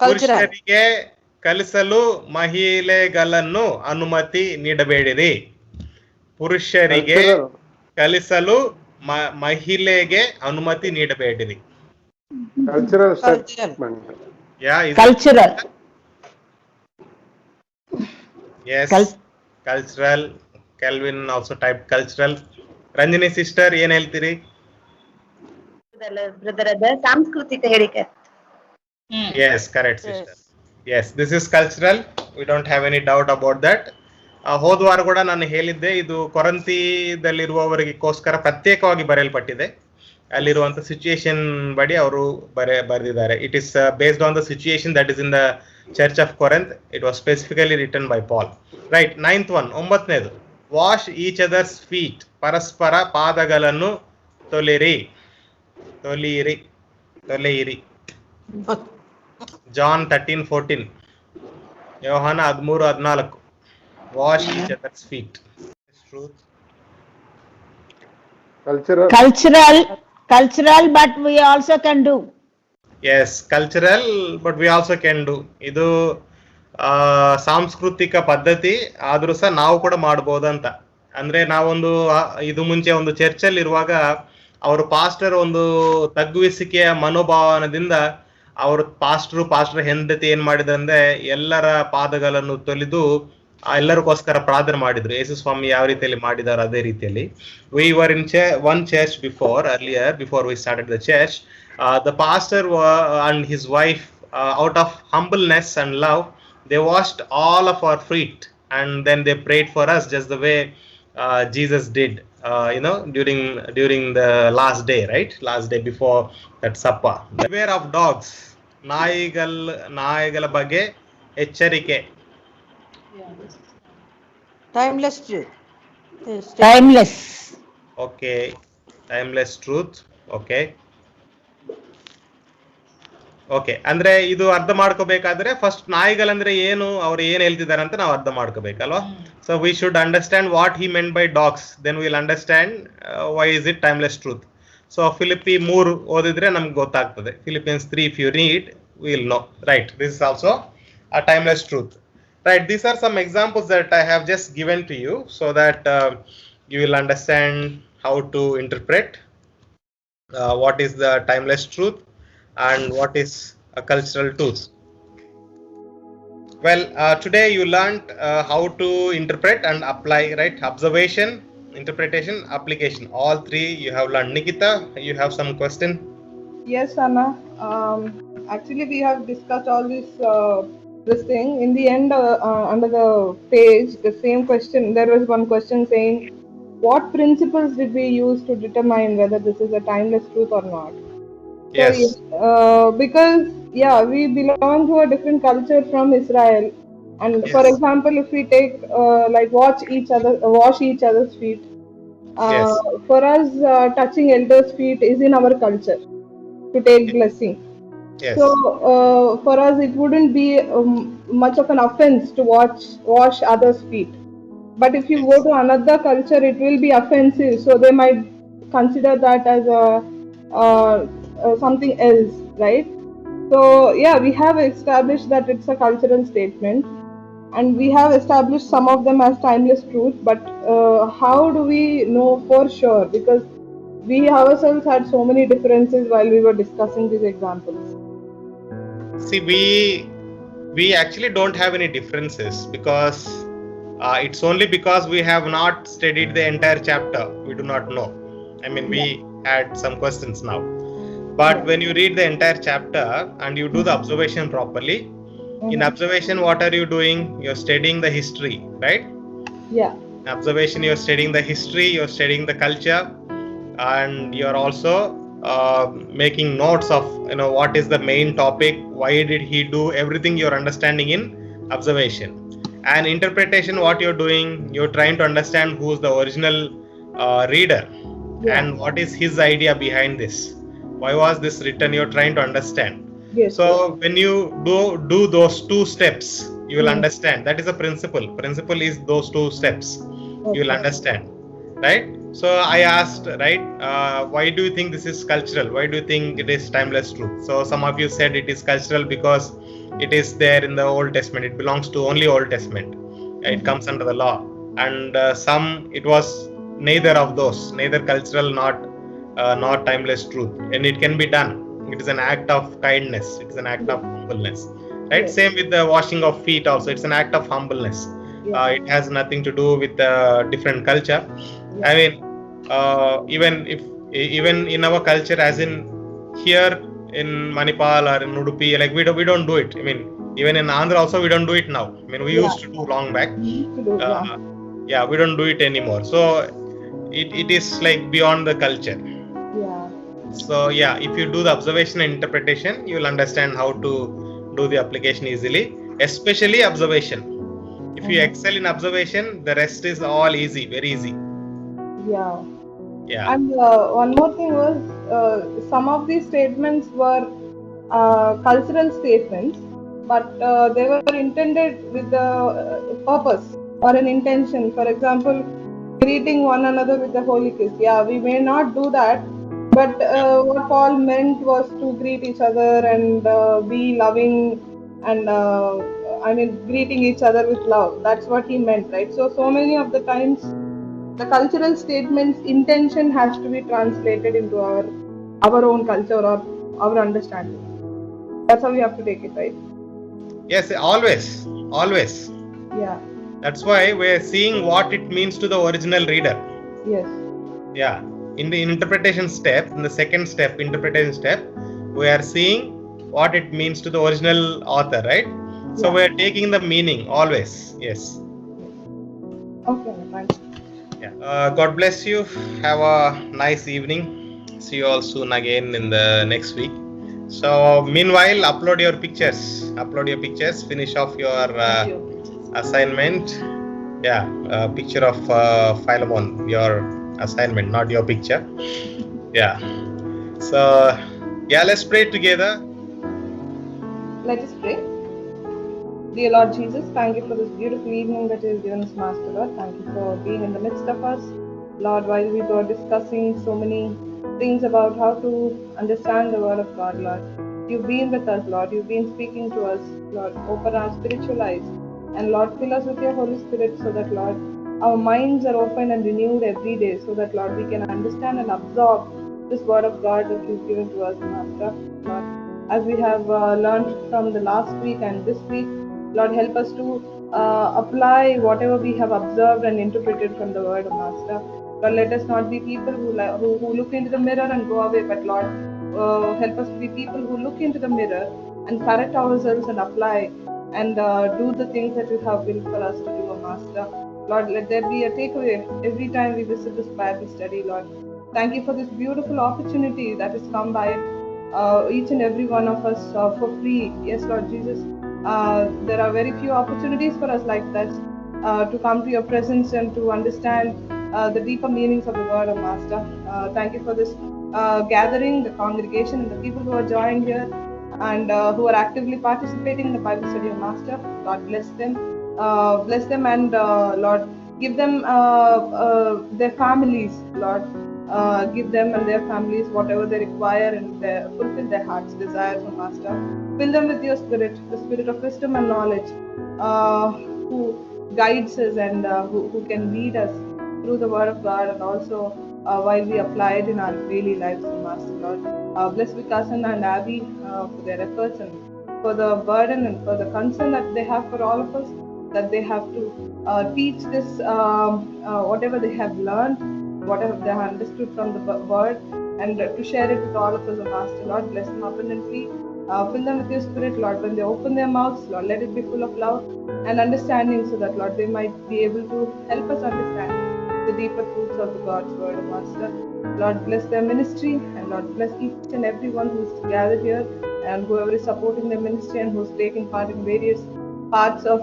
ಪುರುಷರಿಗೆ ಕಲಿಸಲು ಮಹಿಳೆಗಳನ್ನು ಅನುಮತಿ ನೀಡಬೇಡಿರಿ. ಪುರುಷರಿಗೆ ಕಲಿಸಲು ಮಹಿಳೆಗೆ ಅನುಮತಿ ನೀಡಬೇಡಿರಿ. Cultural statement. Yeah, Cultural. Yes, cultural. Calvin also typed cultural. Ranjini sister, ಏನ್ ಹೇಳ್ತೀರಿ? ಬ್ರದರ್, ಅದ ಸಾಂಸ್ಕೃತಿಕ ಹೇಳಿಕೆ. Yes, correct sister. Yes, this is cultural. We don't have any doubt about that. ಹೋದ ವಾರ ಕೂಡ ನಾನು ಹೇಳಿದ್ದೆ, ಇದು ಕೊರಂತಿದಲ್ಲಿರುವವರಿಗೋಸ್ಕರ ಪ್ರತ್ಯೇಕವಾಗಿ ಬರೆಯಲ್ಪಟ್ಟಿದೆ. ಅಲ್ಲಿರುವಂತ ಸಿಚುಯೇಷನ್ ಬಡಿ ಅವರು ಬರೆದಿದ್ದಾರೆ. It is based on the situation that is in the church of Corinth. It was specifically written by Paul. Right. Ninth one, ಒಂಬತ್ತನೇದು, ವಾಶ್ ಈಚ್ ಅದರ್ಸ್ ಫೀಟ್. ಪರಸ್ಪರ ಪಾದಗಳನ್ನು ತೊಳೆಯಿರಿ. ಜಾನ್ 13:14, ಯೋಹಾನ 13:14. Wash each other's feet. Truth. Cultural, but we also can do. Yes, cultural, but we also can do. ಇದು ಸಾಂಸ್ಕೃತಿಕ ಪದ್ಧತಿ, ಆದ್ರೂ ಸಹ ನಾವು ಕೂಡ ಮಾಡಬಹುದಂತ. ಅಂದ್ರೆ ನಾವೊಂದು ಇದು ಮುಂಚೆ ಒಂದು ಚರ್ಚಲ್ಲಿ ಇರುವಾಗ ಅವರು ಪಾಸ್ಟರ್ ಒಂದು ತಗ್ಗಿಸುವಿಕೆಯ ಮನೋಭಾವನದಿಂದ ಅವರು ಪಾಸ್ಟರ್ ಹೆಂಡತಿ ಏನ್ ಮಾಡಿದ್ರಂದ್ರೆ ಎಲ್ಲರ ಪಾದಗಳನ್ನು ತೊಳೆದು ಎಲ್ಲರಿಗೋಸ್ಕರ ಪ್ರಾರ್ಥನೆ ಮಾಡಿದ್ರು. ಯೇಸು ಸ್ವಾಮಿ ಯಾವ ರೀತಿಯಲ್ಲಿ ಮಾಡಿದಾರೆ ಅದೇ ರೀತಿಯಲ್ಲಿ. We were in one church before we started the church. The pastor and his wife, out of humbleness and love, they washed all of our feet and then they prayed for us just the way Jesus did, during the last day, right? Last day before that supper. Beware of dogs. ನಾಯಿಗಳ ಬಗ್ಗೆ ಎಚ್ಚರಿಕೆ. Timeless. Okay, timeless truth. Okay, ಅಂದ್ರೆ ಇದು ಅರ್ಥ ಮಾಡ್ಕೋಬೇಕಾದ್ರೆ first ನಾಯಿಗಳಂದ್ರೆ ಏನು, ಅವ್ರು ಏನ್ ಹೇಳ್ತಿದ್ದಾರೆ ಅಂತ ನಾವು ಅರ್ಥ ಮಾಡ್ಕೋಬೇಕಲ್ವಾ? So we should understand what he meant by dogs, then will understand why is it timeless truth. So Philippi 3 ಓದಿದ್ರೆ ನಮ್ಗೆ ಗೊತ್ತಾಗ್ತದೆ. Philippians 3 if you read, we'll know, right? This is also a timeless truth. Right, these are some examples that I have just given to you so that you will understand how to interpret, what is the timeless truth, and what is a cultural truth. Well, today you learned how to interpret and apply, right? Observation, interpretation, application. All three you have learned. Nikita, you have some question? Yes, Anna. Actually, we have discussed all this thing. In the end, under the page, the same question. There was one question saying, "What principles did we use to determine whether this is a timeless truth or not?" Yes. So, because we belong to a different culture from Israel, and Yes. for example, if we take like wash each other's feet. Yes. For us, touching elders' feet is in our culture to take blessing. Yes. So for us, it wouldn't be much of an offense to wash others' feet. But if you go to another culture, it will be offensive. So they might consider that as something else, right? So we have established that it's a cultural statement, and we have established some of them as timeless truth. But how do we know for sure? Because we ourselves had so many differences while we were discussing these examples. See, we actually don't have any differences, because it's only because we have not studied the entire chapter. We do not know. I mean, we had some questions now. But when you read the entire chapter and you do the observation properly, in observation, what are you doing? You're studying the history, right? Yeah. In observation, you're studying the history, you're studying the culture, and you're also making notes of what is the main topic, why did he do, everything you're understanding in observation. And interpretation, what you're doing, you're trying to understand who's the original reader and what is his idea behind this, why was this written, you're trying to understand. So when you do those two steps, you will understand. That is a principle is those two steps. You will understand, right? So I asked, right, why do you think this is cultural? Why do you think it is timeless truth? So some of you said it is cultural because it is there in the Old Testament. It belongs to only Old Testament. It comes under the law. And some, it was neither of those, neither cultural, not timeless truth. And it can be done. It is an act of kindness. It is an act of humbleness, right? Same with the washing of feet also. It's an act of humbleness. It has nothing to do with a different culture. I mean, even in our culture, as in here in Manipal or in Udupi, like we don't do it. I mean, even in Andhra also we don't do it now. I mean, we used to do long back. We don't do it anymore. So it is like beyond the culture. So if you do the observation and interpretation, you will understand how to do the application easily, especially observation. If you excel in observation, the rest is all easy, very easy. And one more thing was, some of these statements were cultural statements, but they were intended with the purpose or an intention. For example, greeting one another with a holy kiss. We may not do that, but what Paul meant was to greet each other and be loving and greeting each other with love. That's what he meant, right? So many of the times, the cultural statement's intention has to be translated into our own culture or our understanding. That's how we have to take it, right? Yes, always. Yeah. That's why we're seeing what it means to the original reader. Yes. Yeah. In the interpretation step, in the second step, interpretation step, we are seeing what it means to the original author, right? So we are taking the meaning always. Yes. Okay, thanks. God bless you. Have a nice evening. See you all soon again in the next week. So meanwhile, upload your pictures. Finish off your assignment. Picture of Philemon, your assignment, not your picture. So let's pray together. Let us pray. Dear Lord Jesus, thank you for this beautiful evening that you have given us, Master Lord. Thank you for being in the midst of us. Lord, while we were discussing so many things about how to understand the Word of God, Lord, you've been with us, Lord. You've been speaking to us, Lord. Open our spiritual eyes. And Lord, fill us with your Holy Spirit so that, Lord, our minds are open and renewed every day, so that, Lord, we can understand and absorb this word of God that you've given to us, Master. Lord, as we have learned from the last week and this week, Lord, help us to apply whatever we have observed and interpreted from the word of Master. Lord, let us not be people who look into the mirror and go away, but Lord, help us to be people who look into the mirror and correct ourselves and apply and do the things that you have willed for us to do, Master. Lord, let there be a takeaway every time we visit this Bible study, Lord. Thank you for this beautiful opportunity that has come by each and every one of us for free. Yes, Lord Jesus, there are very few opportunities for us like that to come to your presence and to understand the deeper meanings of the word of Master. Thank you for this gathering, the congregation, and the people who are joined here and who are actively participating in the Bible study of Master. God bless them. Bless them and Lord, give them their families, Lord. Give them and their families whatever they require and fulfill their heart's desires, O Master. Fill them with your spirit, the spirit of wisdom and knowledge, who guides us and who can lead us through the word of God and also while we apply it in our daily lives, O Master, Lord. Bless Vikasan and Abby for their efforts and for the burden and for the concern that they have for all of us, that they have to teach this whatever they have learned, whatever they have understood from the word, and to share it with all of us, O Master, Lord. Bless them abundantly. Fill them with your spirit, Lord. When they open their mouths, Lord, let it be full of love and understanding, so that, Lord, they might be able to help us understand the deeper truths of the God's word, O Master. Lord, bless their ministry, and Lord, bless each and every one who's gathered here and whoever is supporting their ministry and who's taking part in various parts of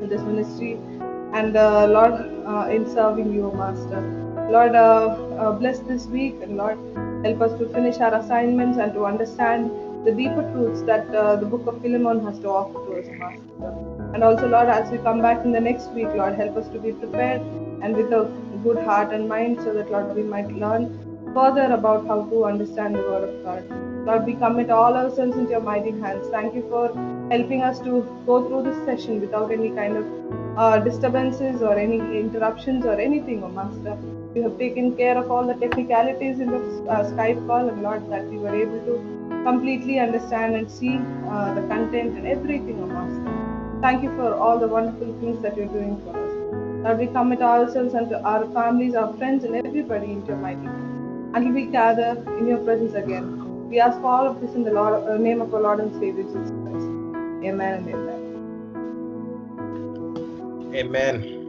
this ministry, and Lord, in serving you, O Master. Lord, bless this week, and Lord, help us to finish our assignments and to understand the deeper truths that the book of Philemon has to offer to us, Master. And also, Lord, as we come back in the next week, Lord, help us to be prepared and with a good heart and mind, so that, Lord, we might learn further about how to understand the word of God. Lord, we commit all ourselves into your mighty hands. Thank you for helping us to go through this session without any kind of disturbances or any interruptions or anything, O Master. You have taken care of all the technicalities in the Skype call, and Lord, that we were able to completely understand and see the content and everything, O Master. Thank you for all the wonderful things that you're doing for us. Lord, we commit ourselves and our families, our friends, and everybody into your mighty hands until we gather in your presence again. We ask all of this in the name of our Lord and Savior Jesus Christ. Amen and amen. Amen.